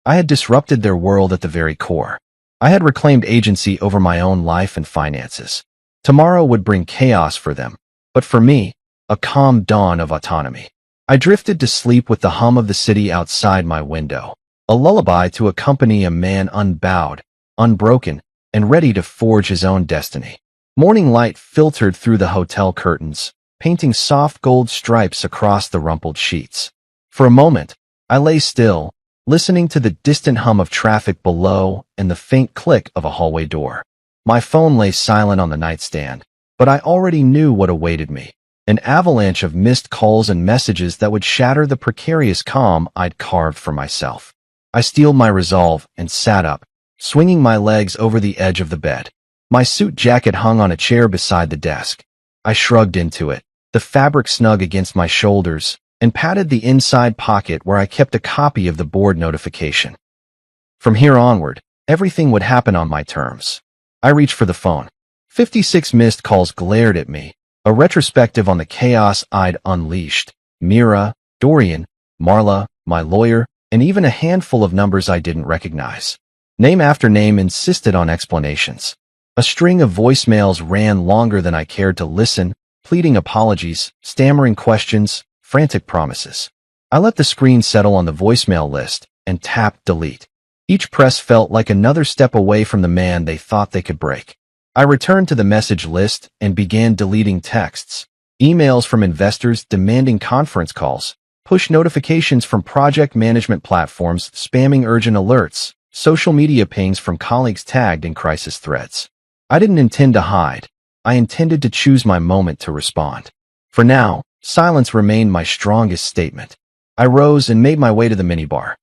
I had disrupted their world at the very core. I had reclaimed agency over my own life and finances. Tomorrow would bring chaos for them, but for me, a calm dawn of autonomy. I drifted to sleep with the hum of the city outside my window, a lullaby to accompany a man unbowed, unbroken, and ready to forge his own destiny. Morning light filtered through the hotel curtains, painting soft gold stripes across the rumpled sheets. For a moment, I lay still, listening to the distant hum of traffic below and the faint click of a hallway door. My phone lay silent on the nightstand, but I already knew what awaited me. An avalanche of missed calls and messages that would shatter the precarious calm I'd carved for myself. I steeled my resolve and sat up, swinging my legs over the edge of the bed. My suit jacket hung on a chair beside the desk. I shrugged into it, the fabric snug against my shoulders, and patted the inside pocket where I kept a copy of the board notification. From here onward, everything would happen on my terms. I reached for the phone. 56 missed calls glared at me, a retrospective on the chaos I'd unleashed. Mira, Dorian, Marla, my lawyer, and even a handful of numbers I didn't recognize. Name after name insisted on explanations. A string of voicemails ran longer than I cared to listen, pleading apologies, stammering questions, frantic promises. I let the screen settle on the voicemail list and tapped delete. Each press felt like another step away from the man they thought they could break. I returned to the message list and began deleting texts, emails from investors demanding conference calls, push notifications from project management platforms spamming urgent alerts, social media pings from colleagues tagged in crisis threads. I didn't intend to hide. I intended to choose my moment to respond. For now, silence remained my strongest statement. I rose and made my way to the minibar.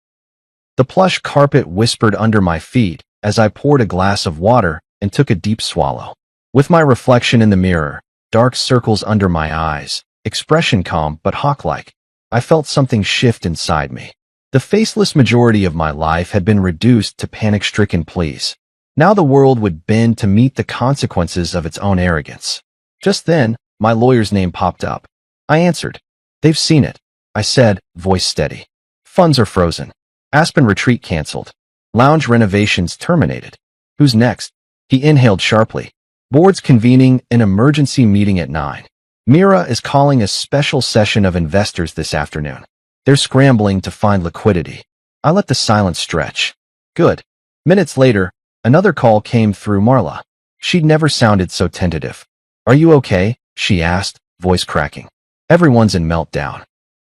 The plush carpet whispered under my feet as I poured a glass of water and took a deep swallow. With my reflection in the mirror, dark circles under my eyes, expression calm but hawk-like, I felt something shift inside me. The faceless majority of my life had been reduced to panic-stricken pleas. Now the world would bend to meet the consequences of its own arrogance. Just then, my lawyer's name popped up. I answered. They've seen it, I said, voice steady. Funds are frozen. Aspen retreat canceled. Lounge renovations terminated. Who's next? He inhaled sharply. Board's convening an emergency meeting at 9. Mira is calling a special session of investors this afternoon. They're scrambling to find liquidity. I let the silence stretch. Good. Minutes later, another call came through Marla. She'd never sounded so tentative. Are you okay? She asked, voice cracking. Everyone's in meltdown.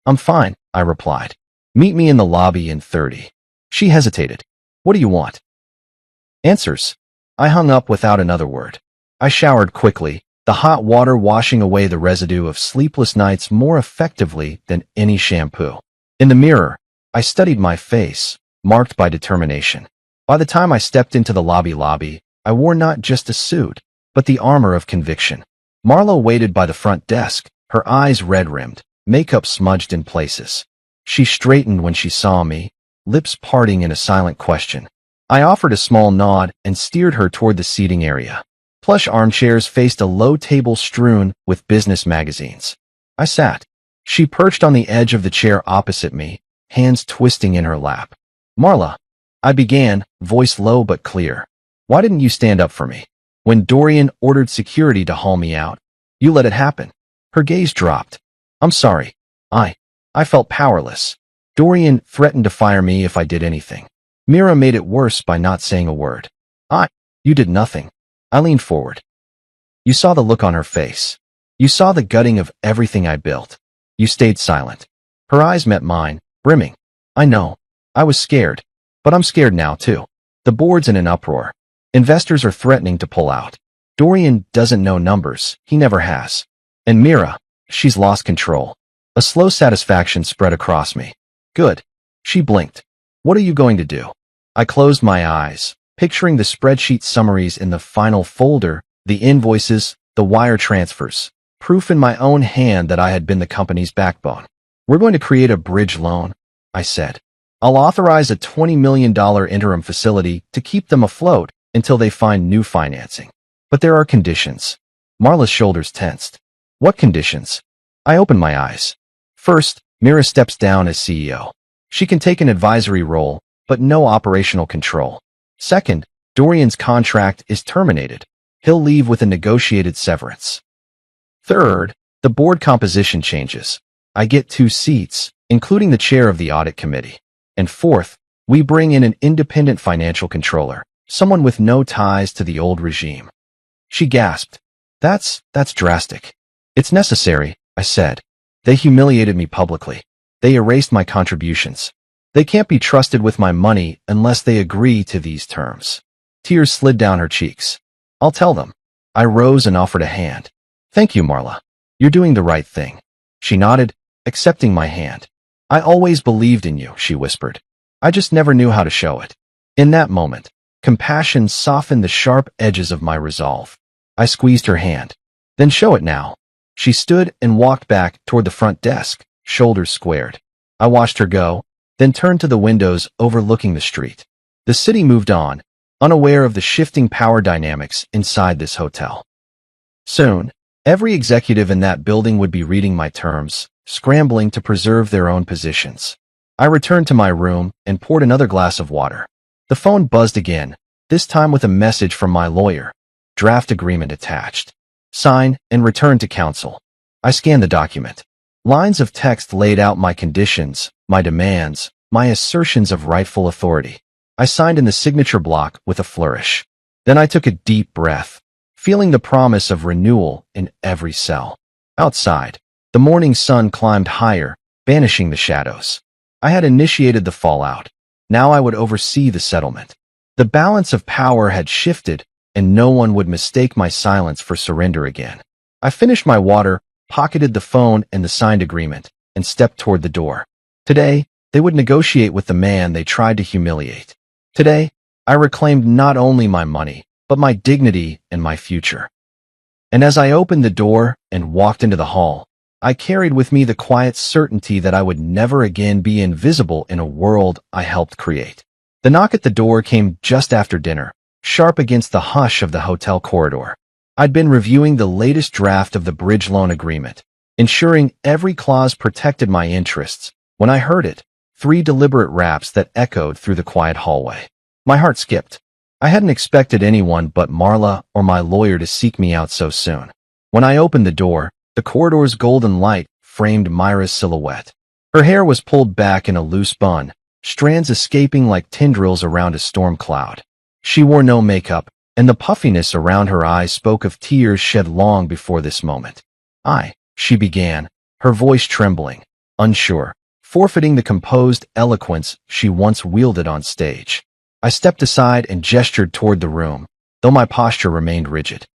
I'm fine, I replied. Meet me in the lobby in 30. She hesitated. What do you want? Answers. I hung up without another word. I showered quickly, the hot water washing away the residue of sleepless nights more effectively than any shampoo. In the mirror, I studied my face, marked by determination. By the time I stepped into the lobby, I wore not just a suit, but the armor of conviction. Marla waited by the front desk, her eyes red-rimmed, makeup smudged in places. She straightened when she saw me, lips parting in a silent question. I offered a small nod and steered her toward the seating area. Plush armchairs faced a low table strewn with business magazines. I sat. She perched on the edge of the chair opposite me, hands twisting in her lap. Marla, I began, voice low but clear. Why didn't you stand up for me? When Dorian ordered security to haul me out, you let it happen. Her gaze dropped. I'm sorry. I felt powerless. Dorian threatened to fire me if I did anything. Mira made it worse by not saying a word. You did nothing. I leaned forward. You saw the look on her face. You saw the gutting of everything I built. You stayed silent. Her eyes met mine, brimming. I know. I was scared. But I'm scared now, too. The board's in an uproar. Investors are threatening to pull out. Dorian doesn't know numbers. He never has. And Mira, she's lost control. A slow satisfaction spread across me. Good. She blinked. What are you going to do? I closed my eyes, picturing the spreadsheet summaries in the final folder, the invoices, the wire transfers, proof in my own hand that I had been the company's backbone. We're going to create a bridge loan, I said. I'll authorize a $20 million interim facility to keep them afloat until they find new financing. But there are conditions. Marla's shoulders tensed. What conditions? I opened my eyes. First, Mira steps down as CEO. She can take an advisory role, but no operational control. Second, Dorian's contract is terminated. He'll leave with a negotiated severance. Third, the board composition changes. I get 2 seats, including the chair of the audit committee. And fourth, we bring in an independent financial controller, someone with no ties to the old regime. She gasped. That's drastic. It's necessary, I said. They humiliated me publicly. They erased my contributions. They can't be trusted with my money unless they agree to these terms. Tears slid down her cheeks. I'll tell them. I rose and offered a hand. Thank you, Marla. You're doing the right thing. She nodded, accepting my hand. I always believed in you, she whispered. I just never knew how to show it. In that moment, compassion softened the sharp edges of my resolve. I squeezed her hand. Then show it now. She stood and walked back toward the front desk, shoulders squared. I watched her go, then turned to the windows overlooking the street. The city moved on, unaware of the shifting power dynamics inside this hotel. Soon, every executive in that building would be reading my terms, scrambling to preserve their own positions. I returned to my room and poured another glass of water. The phone buzzed again, this time with a message from my lawyer. Draft agreement attached. Sign and return to counsel. I scanned the document. Lines of text laid out my conditions, my demands, my assertions of rightful authority. I signed in the signature block with a flourish. Then I took a deep breath, feeling the promise of renewal in every cell. Outside, the morning sun climbed higher, banishing the shadows. I had initiated the fallout. Now I would oversee the settlement. The balance of power had shifted, and no one would mistake my silence for surrender again. I finished my water, pocketed the phone and the signed agreement, and stepped toward the door. Today, they would negotiate with the man they tried to humiliate. Today, I reclaimed not only my money, but my dignity and my future. And as I opened the door and walked into the hall, I carried with me the quiet certainty that I would never again be invisible in a world I helped create. The knock at the door came just after dinner, sharp against the hush of the hotel corridor. I'd been reviewing the latest draft of the bridge loan agreement, ensuring every clause protected my interests, when I heard it, 3 deliberate raps that echoed through the quiet hallway. My heart skipped. I hadn't expected anyone but Marla or my lawyer to seek me out so soon. When I opened the door, the corridor's golden light framed Myra's silhouette. Her hair was pulled back in a loose bun, strands escaping like tendrils around a storm cloud. She wore no makeup, and the puffiness around her eyes spoke of tears shed long before this moment. She began, her voice trembling, unsure, forfeiting the composed eloquence she once wielded on stage. I stepped aside and gestured toward the room, though my posture remained rigid.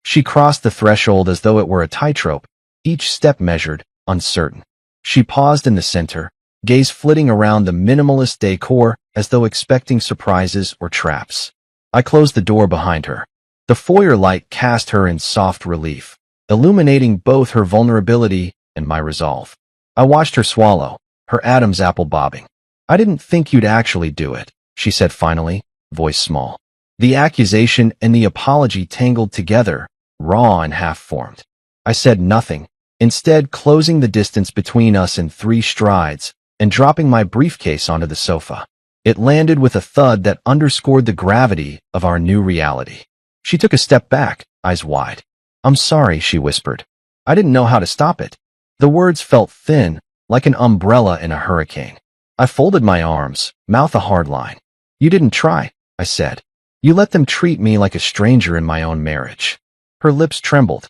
She crossed the threshold as though it were a tightrope, each step measured, uncertain. She paused in the center, gaze flitting around the minimalist decor as though expecting surprises or traps. I closed the door behind her. The foyer light cast her in soft relief, illuminating both her vulnerability and my resolve. I watched her swallow, her Adam's apple bobbing. "I didn't think you'd actually do it," she said finally, voice small. The accusation and the apology tangled together, raw and half-formed. I said nothing, instead closing the distance between us in 3 strides and dropping my briefcase onto the sofa. It landed with a thud that underscored the gravity of our new reality. She took a step back, eyes wide. "I'm sorry," she whispered. "I didn't know how to stop it." The words felt thin, like an umbrella in a hurricane. I folded my arms, mouth a hard line. "You didn't try," I said. "You let them treat me like a stranger in my own marriage." Her lips trembled.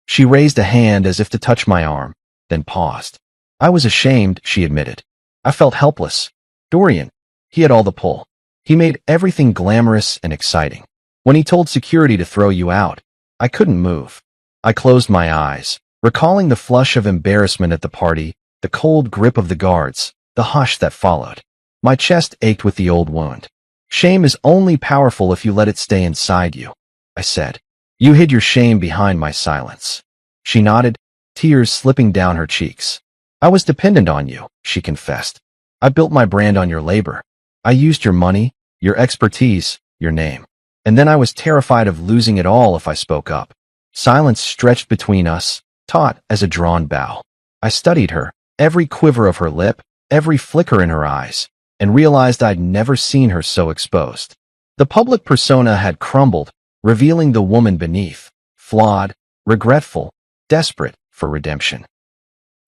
She raised a hand as if to touch my arm, then paused. "I was ashamed," she admitted. "I felt helpless. Dorian, he had all the pull. He made everything glamorous and exciting. When he told security to throw you out, I couldn't move." I closed my eyes, recalling the flush of embarrassment at the party, the cold grip of the guards, the hush that followed. My chest ached with the old wound. "Shame is only powerful if you let it stay inside you," I said. "You hid your shame behind my silence." She nodded, tears slipping down her cheeks. "I was dependent on you," she confessed. "I built my brand on your labor. I used your money, your expertise, your name. And then I was terrified of losing it all if I spoke up." Silence stretched between us, taut as a drawn bow. I studied her, every quiver of her lip, every flicker in her eyes, and realized I'd never seen her so exposed. The public persona had crumbled, revealing the woman beneath, flawed, regretful, desperate for redemption.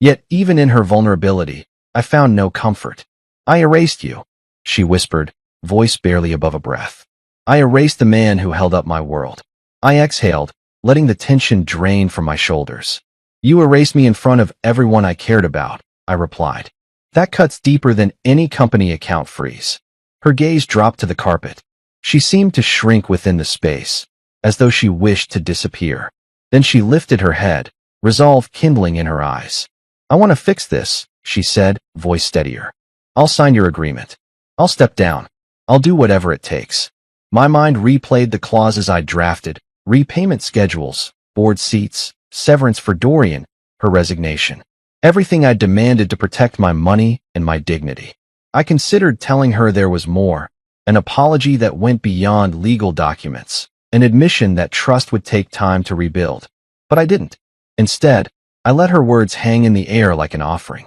Yet even in her vulnerability, I found no comfort. "I erased you," she whispered, voice barely above a breath. "I erased the man who held up my world." I exhaled, letting the tension drain from my shoulders. "You erased me in front of everyone I cared about," I replied. "That cuts deeper than any company account freeze." Her gaze dropped to the carpet. She seemed to shrink within the space, as though she wished to disappear. Then she lifted her head, resolve kindling in her eyes. "I want to fix this," she said, voice steadier. "I'll sign your agreement. I'll step down. I'll do whatever it takes." My mind replayed the clauses I'd drafted, repayment schedules, board seats, severance for Dorian, her resignation. Everything I'd demanded to protect my money and my dignity. I considered telling her there was more, an apology that went beyond legal documents, an admission that trust would take time to rebuild. But I didn't. Instead, I let her words hang in the air like an offering.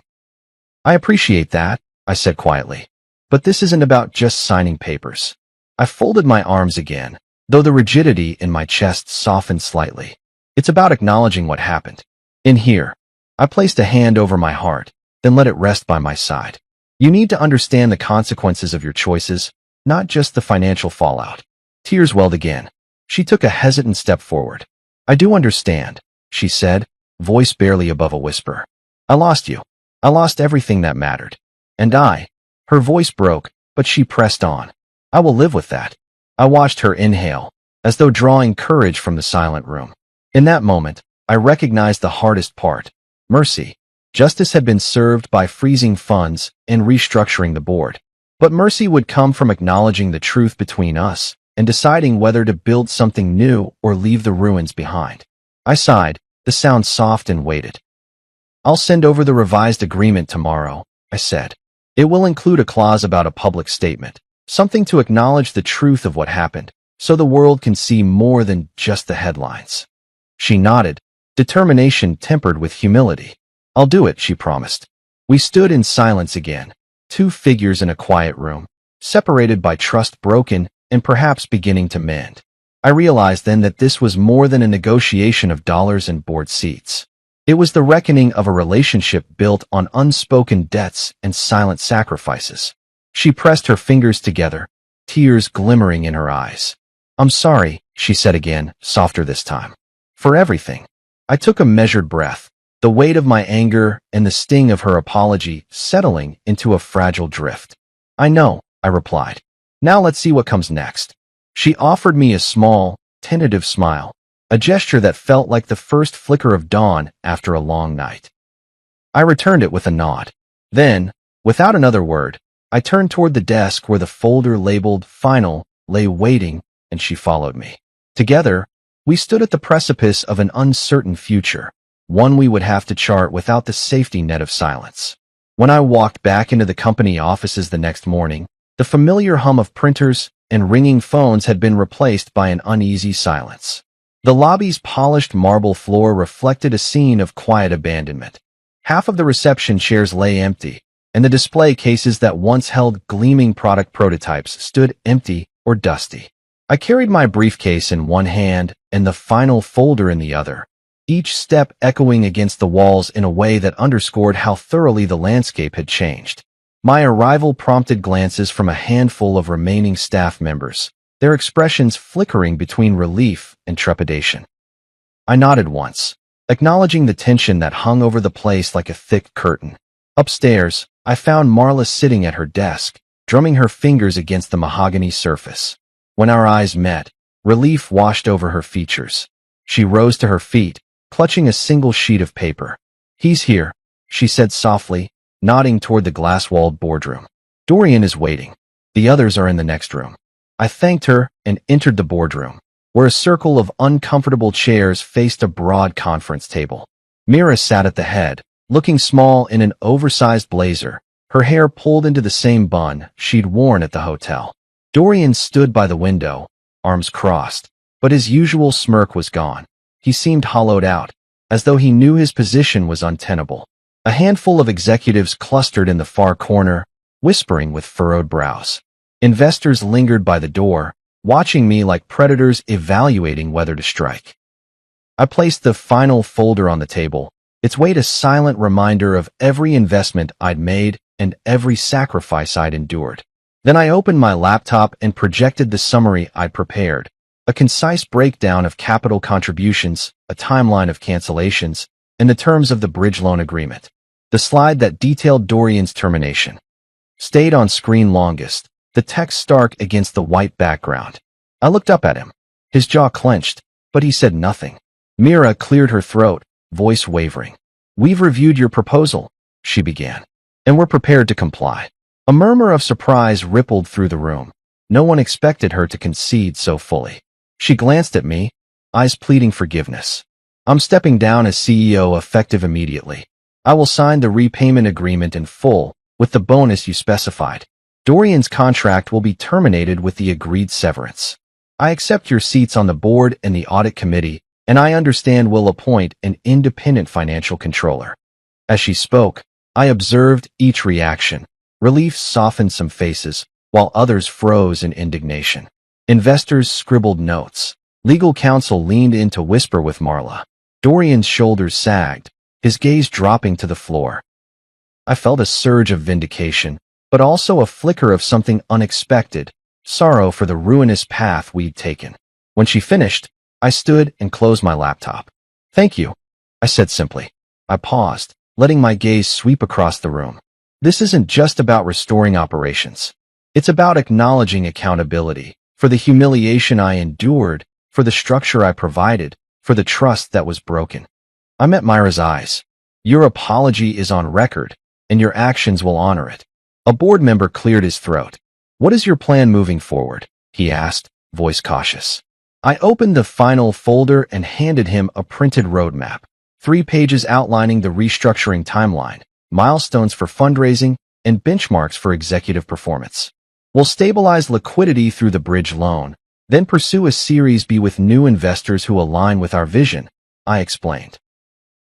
"I appreciate that," I said quietly. "But this isn't about just signing papers." I folded my arms again, though the rigidity in my chest softened slightly. "It's about acknowledging what happened. In here." I placed a hand over my heart, then let it rest by my side. "You need to understand the consequences of your choices, not just the financial fallout." Tears welled again. She took a hesitant step forward. "I do understand," she said, voice barely above a whisper. "I lost you. I lost everything that mattered. And her voice broke, but she pressed on. "I will live with that." I watched her inhale, as though drawing courage from the silent room. In that moment, I recognized the hardest part: mercy. Justice had been served by freezing funds and restructuring the board. But mercy would come from acknowledging the truth between us and deciding whether to build something new or leave the ruins behind. I sighed, the sound soft and weighted. "I'll send over the revised agreement tomorrow," I said. "It will include a clause about a public statement, something to acknowledge the truth of what happened, so the world can see more than just the headlines." She nodded, determination tempered with humility. "I'll do it," she promised. We stood in silence again, 2 figures in a quiet room, separated by trust broken and perhaps beginning to mend. I realized then that this was more than a negotiation of dollars and board seats. It was the reckoning of a relationship built on unspoken debts and silent sacrifices. She pressed her fingers together, tears glimmering in her eyes. "I'm sorry," she said again, softer this time. "For everything." I took a measured breath, the weight of my anger and the sting of her apology settling into a fragile drift. "I know," I replied. "Now let's see what comes next." She offered me a small, tentative smile, a gesture that felt like the first flicker of dawn after a long night. I returned it with a nod. Then, without another word, I turned toward the desk where the folder labeled "Final" lay waiting, and she followed me. Together, we stood at the precipice of an uncertain future, one we would have to chart without the safety net of silence. When I walked back into the company offices the next morning, the familiar hum of printers and ringing phones had been replaced by an uneasy silence. The lobby's polished marble floor reflected a scene of quiet abandonment. Half of the reception chairs lay empty, and the display cases that once held gleaming product prototypes stood empty or dusty. I carried my briefcase in one hand and the final folder in the other, each step echoing against the walls in a way that underscored how thoroughly the landscape had changed. My arrival prompted glances from a handful of remaining staff members, their expressions flickering between relief and trepidation. I nodded once, acknowledging the tension that hung over the place like a thick curtain. Upstairs, I found Marla sitting at her desk, drumming her fingers against the mahogany surface. When our eyes met, relief washed over her features. She rose to her feet, clutching a single sheet of paper. "He's here," she said softly, nodding toward the glass-walled boardroom. "Dorian is waiting. The others are in the next room." I thanked her and entered the boardroom, where a circle of uncomfortable chairs faced a broad conference table. Mira sat at the head, looking small in an oversized blazer, her hair pulled into the same bun she'd worn at the hotel. Dorian stood by the window, arms crossed, but his usual smirk was gone. He seemed hollowed out, as though he knew his position was untenable. A handful of executives clustered in the far corner, whispering with furrowed brows. Investors lingered by the door, watching me like predators evaluating whether to strike. I placed the final folder on the table, its weight a silent reminder of every investment I'd made and every sacrifice I'd endured. Then I opened my laptop and projected the summary I'd prepared, a concise breakdown of capital contributions, a timeline of cancellations, and the terms of the bridge loan agreement. The slide that detailed Dorian's termination stayed on screen longest, the text stark against the white background. I looked up at him. His jaw clenched, but he said nothing. Mira cleared her throat, voice wavering. "We've reviewed your proposal," she began, "and we're prepared to comply." A murmur of surprise rippled through the room. No one expected her to concede so fully. She glanced at me, eyes pleading forgiveness. "I'm stepping down as CEO effective immediately. I will sign the repayment agreement in full, with the bonus you specified. Dorian's contract will be terminated with the agreed severance. I accept your seats on the board and the audit committee, and I understand we'll appoint an independent financial controller." As she spoke, I observed each reaction. Relief softened some faces, while others froze in indignation. Investors scribbled notes. Legal counsel leaned in to whisper with Marla. Dorian's shoulders sagged, his gaze dropping to the floor. I felt a surge of vindication, but also a flicker of something unexpected, sorrow for the ruinous path we'd taken. When she finished, I stood and closed my laptop. "Thank you," I said simply. I paused, letting my gaze sweep across the room. This isn't just about restoring operations. It's about acknowledging accountability for the humiliation I endured, for the structure I provided, for the trust that was broken. I met Myra's eyes. "Your apology is on record, and your actions will honor it." A board member cleared his throat. "What is your plan moving forward?" he asked, voice cautious. I opened the final folder and handed him a printed roadmap, 3 pages outlining the restructuring timeline, milestones for fundraising, and benchmarks for executive performance. "We'll stabilize liquidity through the bridge loan, then pursue a Series B with new investors who align with our vision," I explained.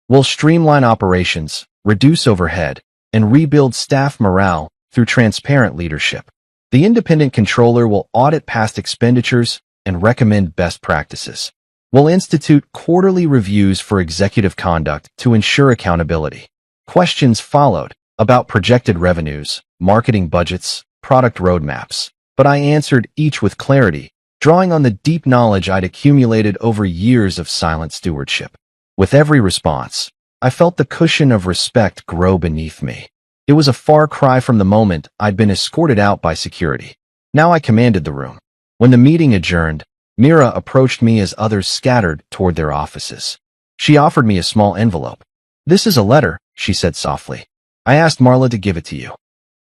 "We'll streamline operations, reduce overhead, and rebuild staff morale through transparent leadership. The independent controller will audit past expenditures and recommend best practices." We'll institute quarterly reviews for executive conduct to ensure accountability. Questions followed about projected revenues, marketing budgets, product roadmaps, but I answered each with clarity, drawing on the deep knowledge I'd accumulated over years of silent stewardship. With every response, I felt the cushion of respect grow beneath me. It was a far cry from the moment I'd been escorted out by security. Now I commanded the room. When the meeting adjourned, Mira approached me as others scattered toward their offices. She offered me a small envelope. "This is a letter," she said softly. "I asked Marla to give it to you."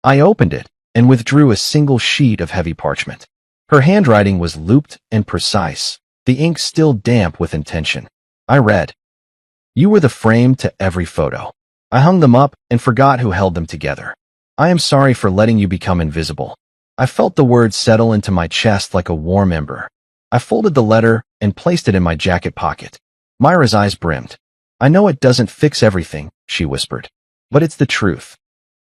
I opened it and withdrew a single sheet of heavy parchment. Her handwriting was looped and precise, the ink still damp with intention. I read, "You were the frame to every photo. I hung them up and forgot who held them together. I am sorry for letting you become invisible." I felt the words settle into my chest like a warm ember. I folded the letter and placed it in my jacket pocket. Myra's eyes brimmed. "I know it doesn't fix everything," she whispered, "but it's the truth."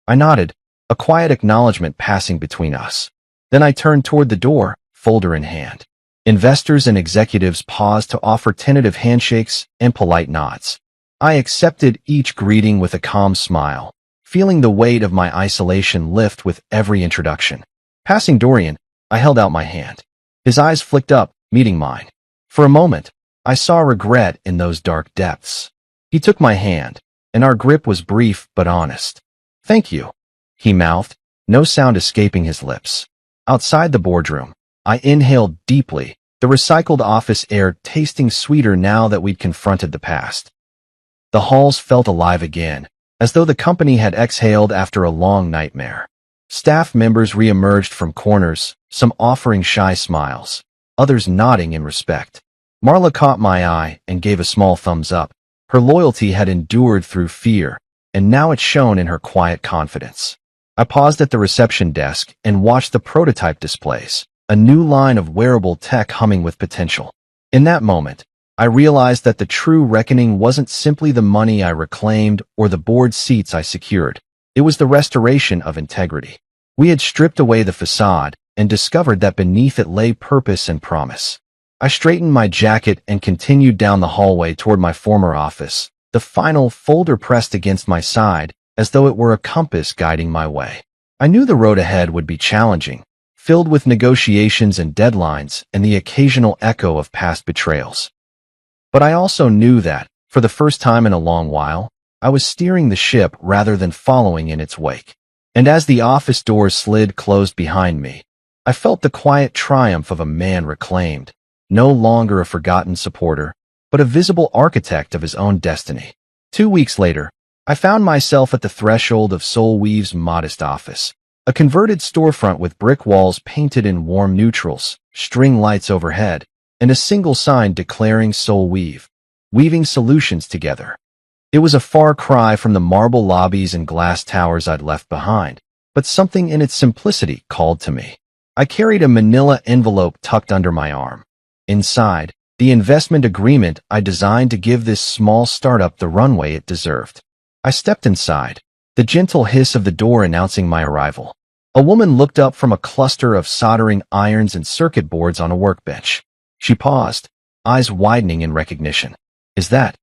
I nodded, a quiet acknowledgement passing between us. Then I turned toward the door, folder in hand. Investors and executives paused to offer tentative handshakes and polite nods. I accepted each greeting with a calm smile, feeling the weight of my isolation lift with every introduction. Passing Dorian, I held out my hand. His eyes flicked up, meeting mine. For a moment, I saw regret in those dark depths. He took my hand, and our grip was brief but honest. "Thank you," he mouthed, no sound escaping his lips. Outside the boardroom, I inhaled deeply, the recycled office air tasting sweeter now that we'd confronted the past. The halls felt alive again, as though the company had exhaled after a long nightmare. Staff members re-emerged from corners, some offering shy smiles, others nodding in respect. Marla caught my eye and gave a small thumbs up. Her loyalty had endured through fear, and now it shone in her quiet confidence. I paused at the reception desk and watched the prototype displays, a new line of wearable tech humming with potential. In that moment, I realized that the true reckoning wasn't simply the money I reclaimed or the board seats I secured. It was the restoration of integrity. We had stripped away the facade and discovered that beneath it lay purpose and promise. I straightened my jacket and continued down the hallway toward my former office, the final folder pressed against my side as though it were a compass guiding my way. I knew the road ahead would be challenging, filled with negotiations and deadlines and the occasional echo of past betrayals. But I also knew that, for the first time in a long while, I was steering the ship rather than following in its wake. And as the office doors slid closed behind me, I felt the quiet triumph of a man reclaimed, no longer a forgotten supporter, but a visible architect of his own destiny. 2 weeks later, I found myself at the threshold of Soul Weave's modest office, a converted storefront with brick walls painted in warm neutrals, string lights overhead, and a single sign declaring Soul Weave, weaving solutions together. It was a far cry from the marble lobbies and glass towers I'd left behind, but something in its simplicity called to me. I carried a manila envelope tucked under my arm. Inside, the investment agreement I designed to give this small startup the runway it deserved. I stepped inside, the gentle hiss of the door announcing my arrival. A woman looked up from a cluster of soldering irons and circuit boards on a workbench. She paused, eyes widening in recognition. "Is that?"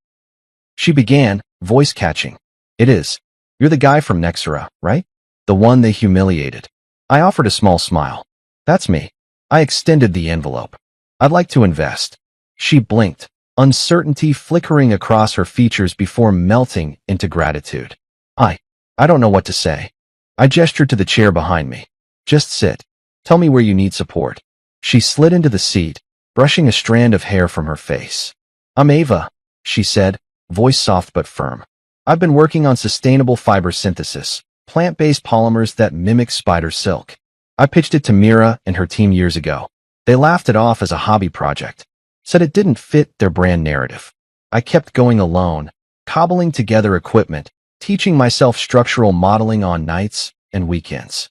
she began, voice catching. "It is. You're the guy from Nexera, right? The one they humiliated." I offered a small smile. "That's me." I extended the envelope. "I'd like to invest." She blinked, uncertainty flickering across her features before melting into gratitude. I don't know what to say. I gestured to the chair behind me. "Just sit. Tell me where you need support." She slid into the seat, brushing a strand of hair from her face. "I'm Ava," she said, voice soft but firm. "I've been working on sustainable fiber synthesis, plant-based polymers that mimic spider silk. I pitched it to Mira and her team years ago. They laughed it off as a hobby project, said it didn't fit their brand narrative. I kept going alone, cobbling together equipment, teaching myself structural modeling on nights and weekends."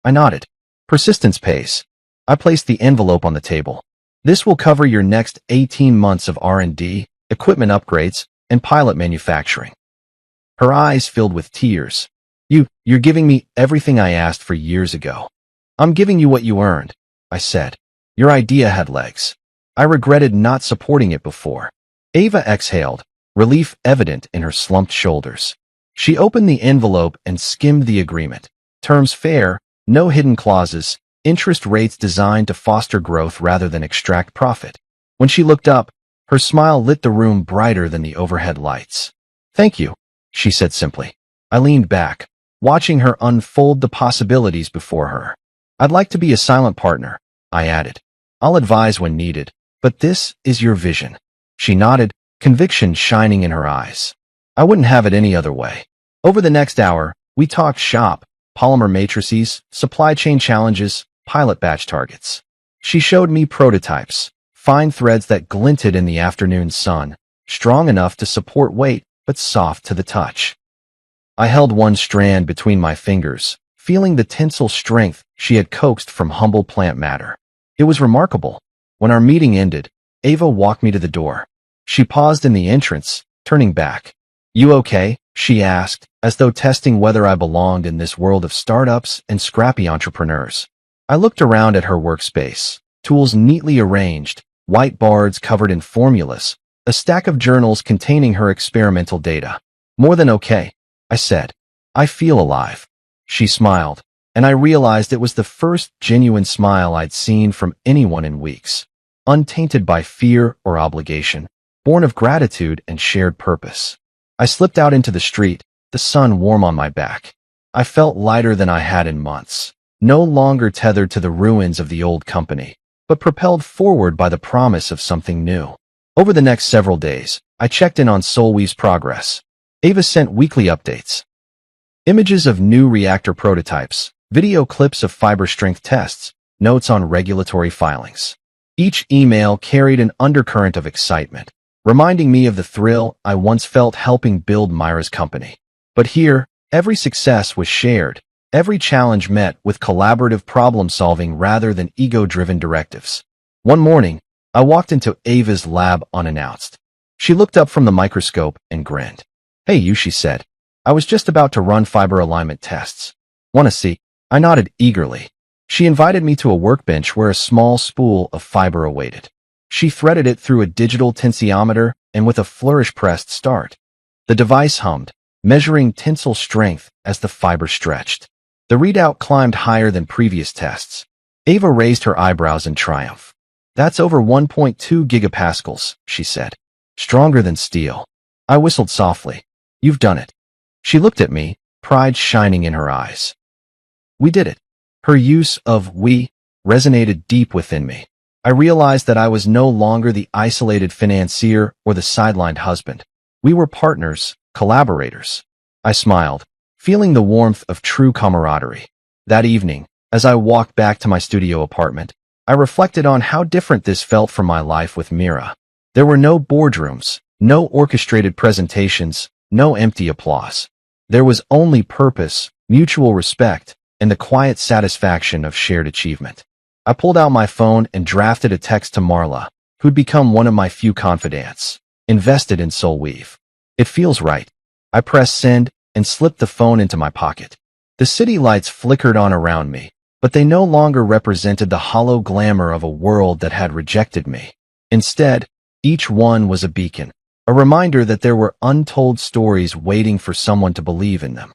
I nodded. "Persistence pays." I placed the envelope on the table. "This will cover your next 18 months of R&D, equipment upgrades, and pilot manufacturing." Her eyes filled with tears. You're giving me everything I asked for years ago." "I'm giving you what you earned," I said. "Your idea had legs." I regretted not supporting it before. Ava exhaled, relief evident in her slumped shoulders. She opened the envelope and skimmed the agreement. Terms fair, no hidden clauses, interest rates designed to foster growth rather than extract profit. When she looked up, her smile lit the room brighter than the overhead lights. "Thank you," she said simply. I leaned back, watching her unfold the possibilities before her. "I'd like to be a silent partner," I added. "I'll advise when needed, but this is your vision." She nodded, conviction shining in her eyes. I wouldn't have it any other way. Over the next hour, we talked shop, polymer matrices, supply chain challenges, pilot batch targets. She showed me prototypes, fine threads that glinted in the afternoon sun, strong enough to support weight but soft to the touch. I held one strand between my fingers, feeling the tensile strength she had coaxed from humble plant matter. It was remarkable. When our meeting ended, Ava walked me to the door. She paused in the entrance, turning back. "You okay?" she asked, as though testing whether I belonged in this world of startups and scrappy entrepreneurs. I looked around at her workspace, tools neatly arranged, whiteboards covered in formulas, a stack of journals containing her experimental data. "More than okay," I said. "I feel alive." She smiled, and I realized it was the first genuine smile I'd seen from anyone in weeks, untainted by fear or obligation, born of gratitude and shared purpose. I slipped out into the street, the sun warm on my back. I felt lighter than I had in months, no longer tethered to the ruins of the old company, but propelled forward by the promise of something new. Over the next several days, I checked in on SolWeave's progress. Ava sent weekly updates. Images of new reactor prototypes, video clips of fiber strength tests, notes on regulatory filings. Each email carried an undercurrent of excitement, reminding me of the thrill I once felt helping build Myra's company. But here, every success was shared, every challenge met with collaborative problem-solving rather than ego-driven directives. One morning, I walked into Ava's lab unannounced. She looked up from the microscope and grinned. "Hey, you," she said. "I was just about to run fiber alignment tests. Want to see?" I nodded eagerly. She invited me to a workbench where a small spool of fiber awaited. She threaded it through a digital tensiometer and with a flourish pressed start. The device hummed, measuring tensile strength as the fiber stretched. The readout climbed higher than previous tests. Ava raised her eyebrows in triumph. "That's over 1.2 gigapascals," she said. "Stronger than steel." I whistled softly. "You've done it." She looked at me, pride shining in her eyes. "We did it." Her use of "we" resonated deep within me. I realized that I was no longer the isolated financier or the sidelined husband. We were partners, collaborators. I smiled, feeling the warmth of true camaraderie. That evening, as I walked back to my studio apartment, I reflected on how different this felt from my life with Mira. There were no boardrooms, no orchestrated presentations, no empty applause. There was only purpose, mutual respect, and the quiet satisfaction of shared achievement. I pulled out my phone and drafted a text to Marla, who'd become one of my few confidants, invested in SolWeave. "It feels right." I pressed send and slipped the phone into my pocket. The city lights flickered on around me, but they no longer represented the hollow glamour of a world that had rejected me. Instead, each one was a beacon, a reminder that there were untold stories waiting for someone to believe in them.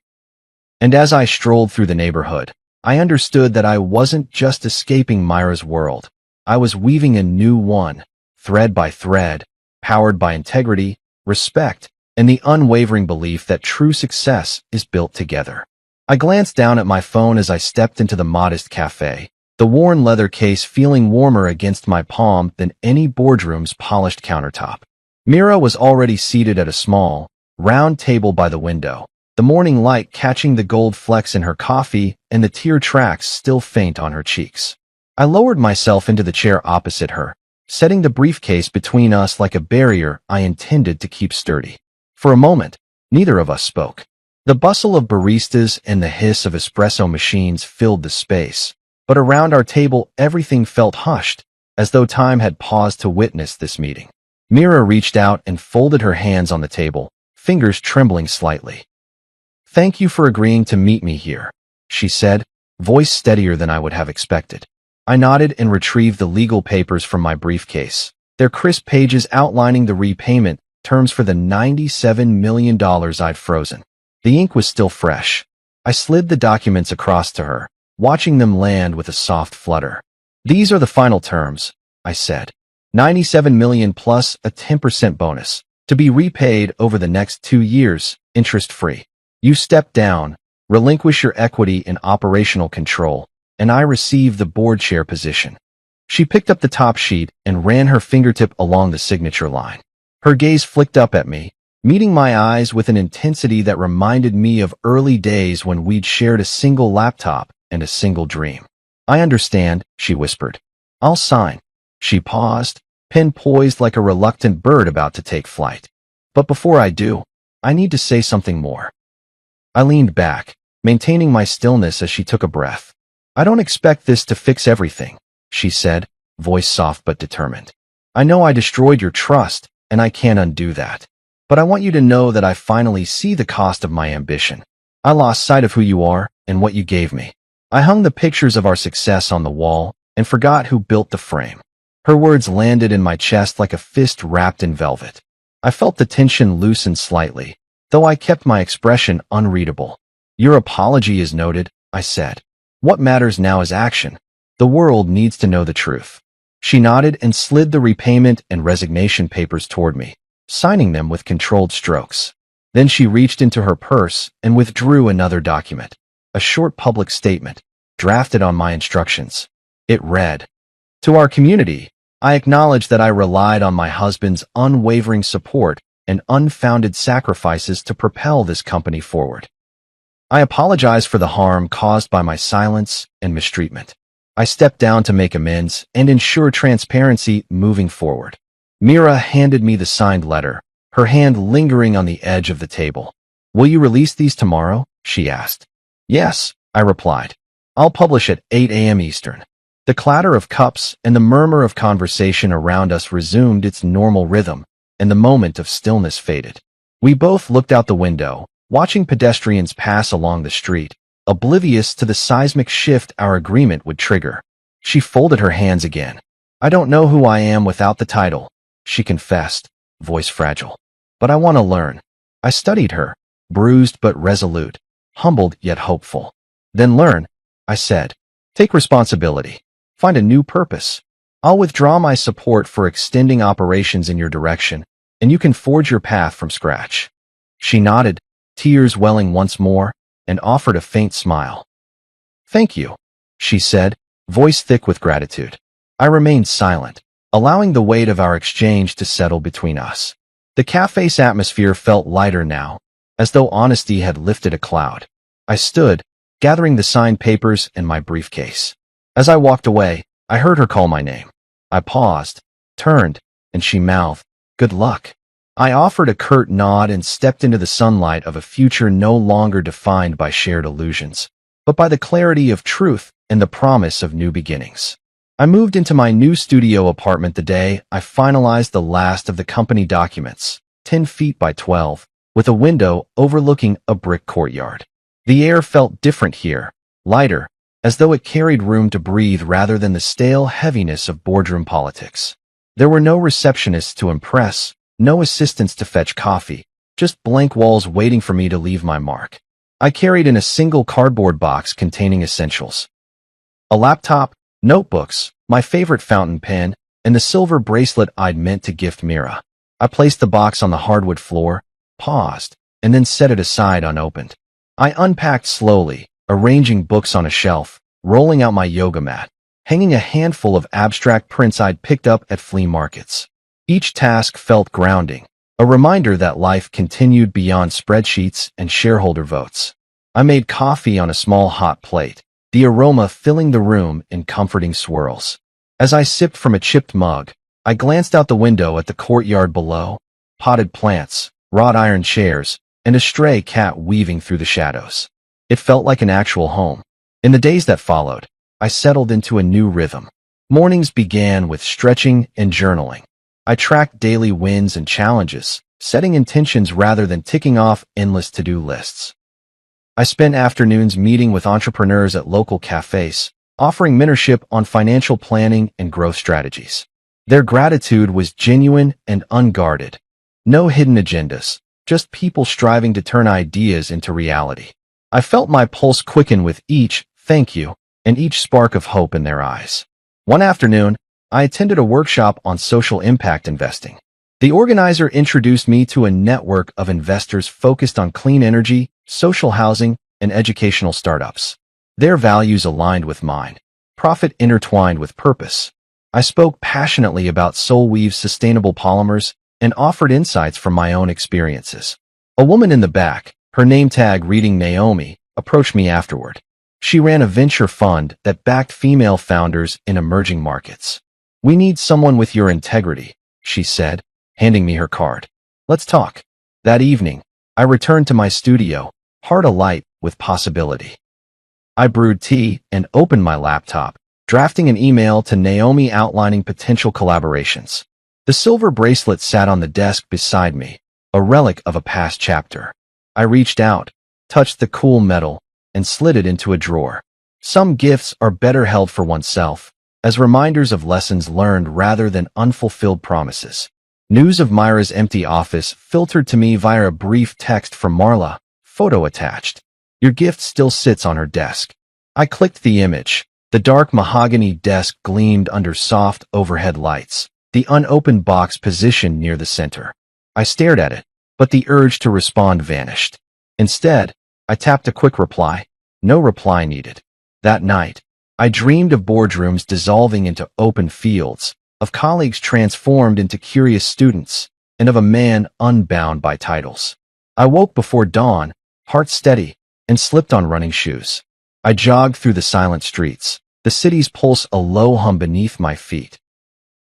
And as I strolled through the neighborhood, I understood that I wasn't just escaping Myra's world. I was weaving a new one, thread by thread, powered by integrity, respect, and the unwavering belief that true success is built together. I glanced down at my phone as I stepped into the modest cafe, the worn leather case feeling warmer against my palm than any boardroom's polished countertop. Mira was already seated at a small, round table by the window, the morning light catching the gold flecks in her coffee and the tear tracks still faint on her cheeks. I lowered myself into the chair opposite her, setting the briefcase between us like a barrier I intended to keep sturdy. For a moment, neither of us spoke. The bustle of baristas and the hiss of espresso machines filled the space, but around our table everything felt hushed, as though time had paused to witness this meeting. Mira reached out and folded her hands on the table, fingers trembling slightly. "Thank you for agreeing to meet me here," she said, voice steadier than I would have expected. I nodded and retrieved the legal papers from my briefcase, their crisp pages outlining the repayment terms for the $97 million I'd frozen. The ink was still fresh. I slid the documents across to her, watching them land with a soft flutter. "These are the final terms," I said. $97 million plus a 10% bonus, to be repaid over the next 2 years, interest-free. You step down, relinquish your equity in operational control, and I receive the board chair position. She picked up the top sheet and ran her fingertip along the signature line. Her gaze flicked up at me, meeting my eyes with an intensity that reminded me of early days when we'd shared a single laptop and a single dream. "I understand," she whispered. "I'll sign." She paused, pen poised like a reluctant bird about to take flight. "But before I do, I need to say something more." I leaned back, maintaining my stillness as she took a breath. "I don't expect this to fix everything," she said, voice soft but determined. "I know I destroyed your trust, and I can't undo that. But I want you to know that I finally see the cost of my ambition. I lost sight of who you are and what you gave me. I hung the pictures of our success on the wall and forgot who built the frame." Her words landed in my chest like a fist wrapped in velvet. I felt the tension loosen slightly, though I kept my expression unreadable. "Your apology is noted," I said. "What matters now is action. The world needs to know the truth." She nodded and slid the repayment and resignation papers toward me, signing them with controlled strokes. Then she reached into her purse and withdrew another document, a short public statement, drafted on my instructions. It read, "To our community, I acknowledge that I relied on my husband's unwavering support and unfounded sacrifices to propel this company forward. I apologize for the harm caused by my silence and mistreatment. I stepped down to make amends and ensure transparency moving forward." Mira handed me the signed letter, her hand lingering on the edge of the table. "Will you release these tomorrow?" she asked. "Yes," I replied. "I'll publish at 8 a.m. Eastern." The clatter of cups and the murmur of conversation around us resumed its normal rhythm, and the moment of stillness faded. We both looked out the window, watching pedestrians pass along the street, oblivious to the seismic shift our agreement would trigger. She folded her hands again. "I don't know who I am without the title," she confessed, voice fragile. "But I want to learn." I studied her, bruised but resolute, humbled yet hopeful. "Then learn," I said. "Take responsibility. Find a new purpose. I'll withdraw my support for extending operations in your direction, and you can forge your path from scratch." She nodded, tears welling once more, and offered a faint smile. "Thank you," she said, voice thick with gratitude. I remained silent, allowing the weight of our exchange to settle between us. The cafe's atmosphere felt lighter now, as though honesty had lifted a cloud. I stood, gathering the signed papers and my briefcase. As I walked away, I heard her call my name. I paused, turned, and she mouthed, "Good luck." I offered a curt nod and stepped into the sunlight of a future no longer defined by shared illusions, but by the clarity of truth and the promise of new beginnings. I moved into my new studio apartment the day I finalized the last of the company documents, 10 feet by 12, with a window overlooking a brick courtyard. The air felt different here, lighter, as though it carried room to breathe rather than the stale heaviness of boardroom politics. There were no receptionists to impress, no assistants to fetch coffee, just blank walls waiting for me to leave my mark. I carried in a single cardboard box containing essentials: a laptop, notebooks, my favorite fountain pen, and the silver bracelet I'd meant to gift Mira. I placed the box on the hardwood floor, paused, and then set it aside unopened. I unpacked slowly, arranging books on a shelf, rolling out my yoga mat, hanging a handful of abstract prints I'd picked up at flea markets. Each task felt grounding, a reminder that life continued beyond spreadsheets and shareholder votes. I made coffee on a small hot plate, the aroma filling the room in comforting swirls. As I sipped from a chipped mug, I glanced out the window at the courtyard below, potted plants, wrought iron chairs, and a stray cat weaving through the shadows. It felt like an actual home. In the days that followed, I settled into a new rhythm. Mornings began with stretching and journaling. I tracked daily wins and challenges, setting intentions rather than ticking off endless to-do lists. I spent afternoons meeting with entrepreneurs at local cafes, offering mentorship on financial planning and growth strategies. Their gratitude was genuine and unguarded. No hidden agendas, just people striving to turn ideas into reality. I felt my pulse quicken with each thank you and each spark of hope in their eyes. One afternoon, I attended a workshop on social impact investing. The organizer introduced me to a network of investors focused on clean energy, social housing, and educational startups. Their values aligned with mine, profit intertwined with purpose. I spoke passionately about SoulWeave's sustainable polymers and offered insights from my own experiences. A woman in the back, her name tag reading Naomi, approached me afterward. She ran a venture fund that backed female founders in emerging markets. "We need someone with your integrity," she said, handing me her card. "Let's talk." That evening, I returned to my studio, heart alight with possibility. I brewed tea and opened my laptop, drafting an email to Naomi outlining potential collaborations. The silver bracelet sat on the desk beside me, a relic of a past chapter. I reached out, touched the cool metal, and slid it into a drawer. Some gifts are better held for oneself, as reminders of lessons learned rather than unfulfilled promises. News of Myra's empty office filtered to me via a brief text from Marla, photo attached. "Your gift still sits on her desk." I clicked the image. The dark mahogany desk gleamed under soft overhead lights, the unopened box positioned near the center. I stared at it, but the urge to respond vanished. Instead, I tapped a quick reply. No reply needed. That night, I dreamed of boardrooms dissolving into open fields, of colleagues transformed into curious students, and of a man unbound by titles. I woke before dawn, heart steady, and slipped on running shoes. I jogged through the silent streets, the city's pulse a low hum beneath my feet.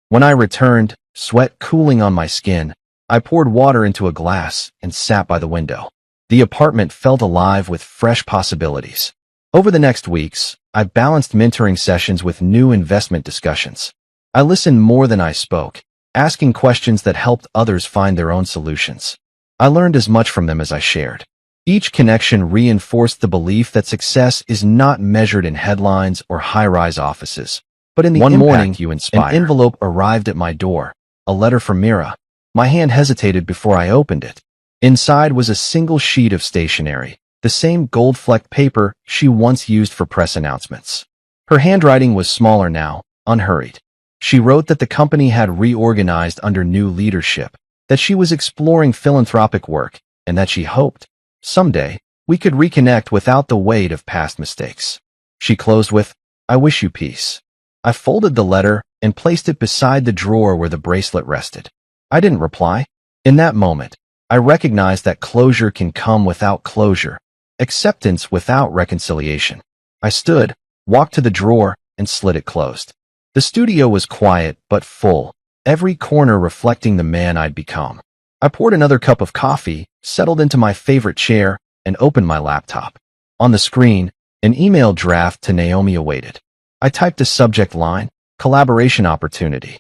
When I returned, sweat cooling on my skin, I poured water into a glass and sat by the window. The apartment felt alive with fresh possibilities. Over the next weeks, I balanced mentoring sessions with new investment discussions. I listened more than I spoke, asking questions that helped others find their own solutions. I learned as much from them as I shared. Each connection reinforced the belief that success is not measured in headlines or high-rise offices, but in the One impact morning, you inspire. an envelope arrived at my door, a letter from Mira. My hand hesitated before I opened it. Inside was a single sheet of stationery, the same gold-flecked paper she once used for press announcements. Her handwriting was smaller now, unhurried. She wrote that the company had reorganized under new leadership, that she was exploring philanthropic work, and that she hoped, someday, we could reconnect without the weight of past mistakes. She closed with, "I wish you peace." I folded the letter and placed it beside the drawer where the bracelet rested. I didn't reply. In that moment, I recognized that closure can come without closure, acceptance without reconciliation. I stood, walked to the drawer, and slid it closed. The studio was quiet but full, every corner reflecting the man I'd become. I poured another cup of coffee, settled into my favorite chair, and opened my laptop. On the screen, an email draft to Naomi awaited. I typed a subject line, collaboration opportunity.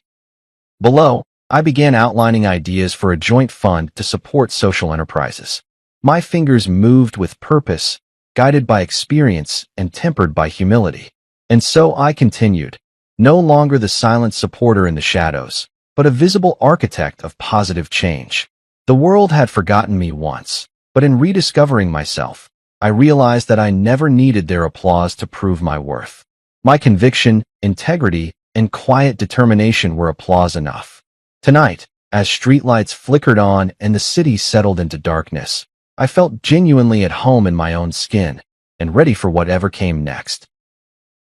Below, I began outlining ideas for a joint fund to support social enterprises. My fingers moved with purpose, guided by experience and tempered by humility. And so I continued, no longer the silent supporter in the shadows, but a visible architect of positive change. The world had forgotten me once, but in rediscovering myself, I realized that I never needed their applause to prove my worth. My conviction, integrity, and quiet determination were applause enough. Tonight, as streetlights flickered on and the city settled into darkness, I felt genuinely at home in my own skin and ready for whatever came next.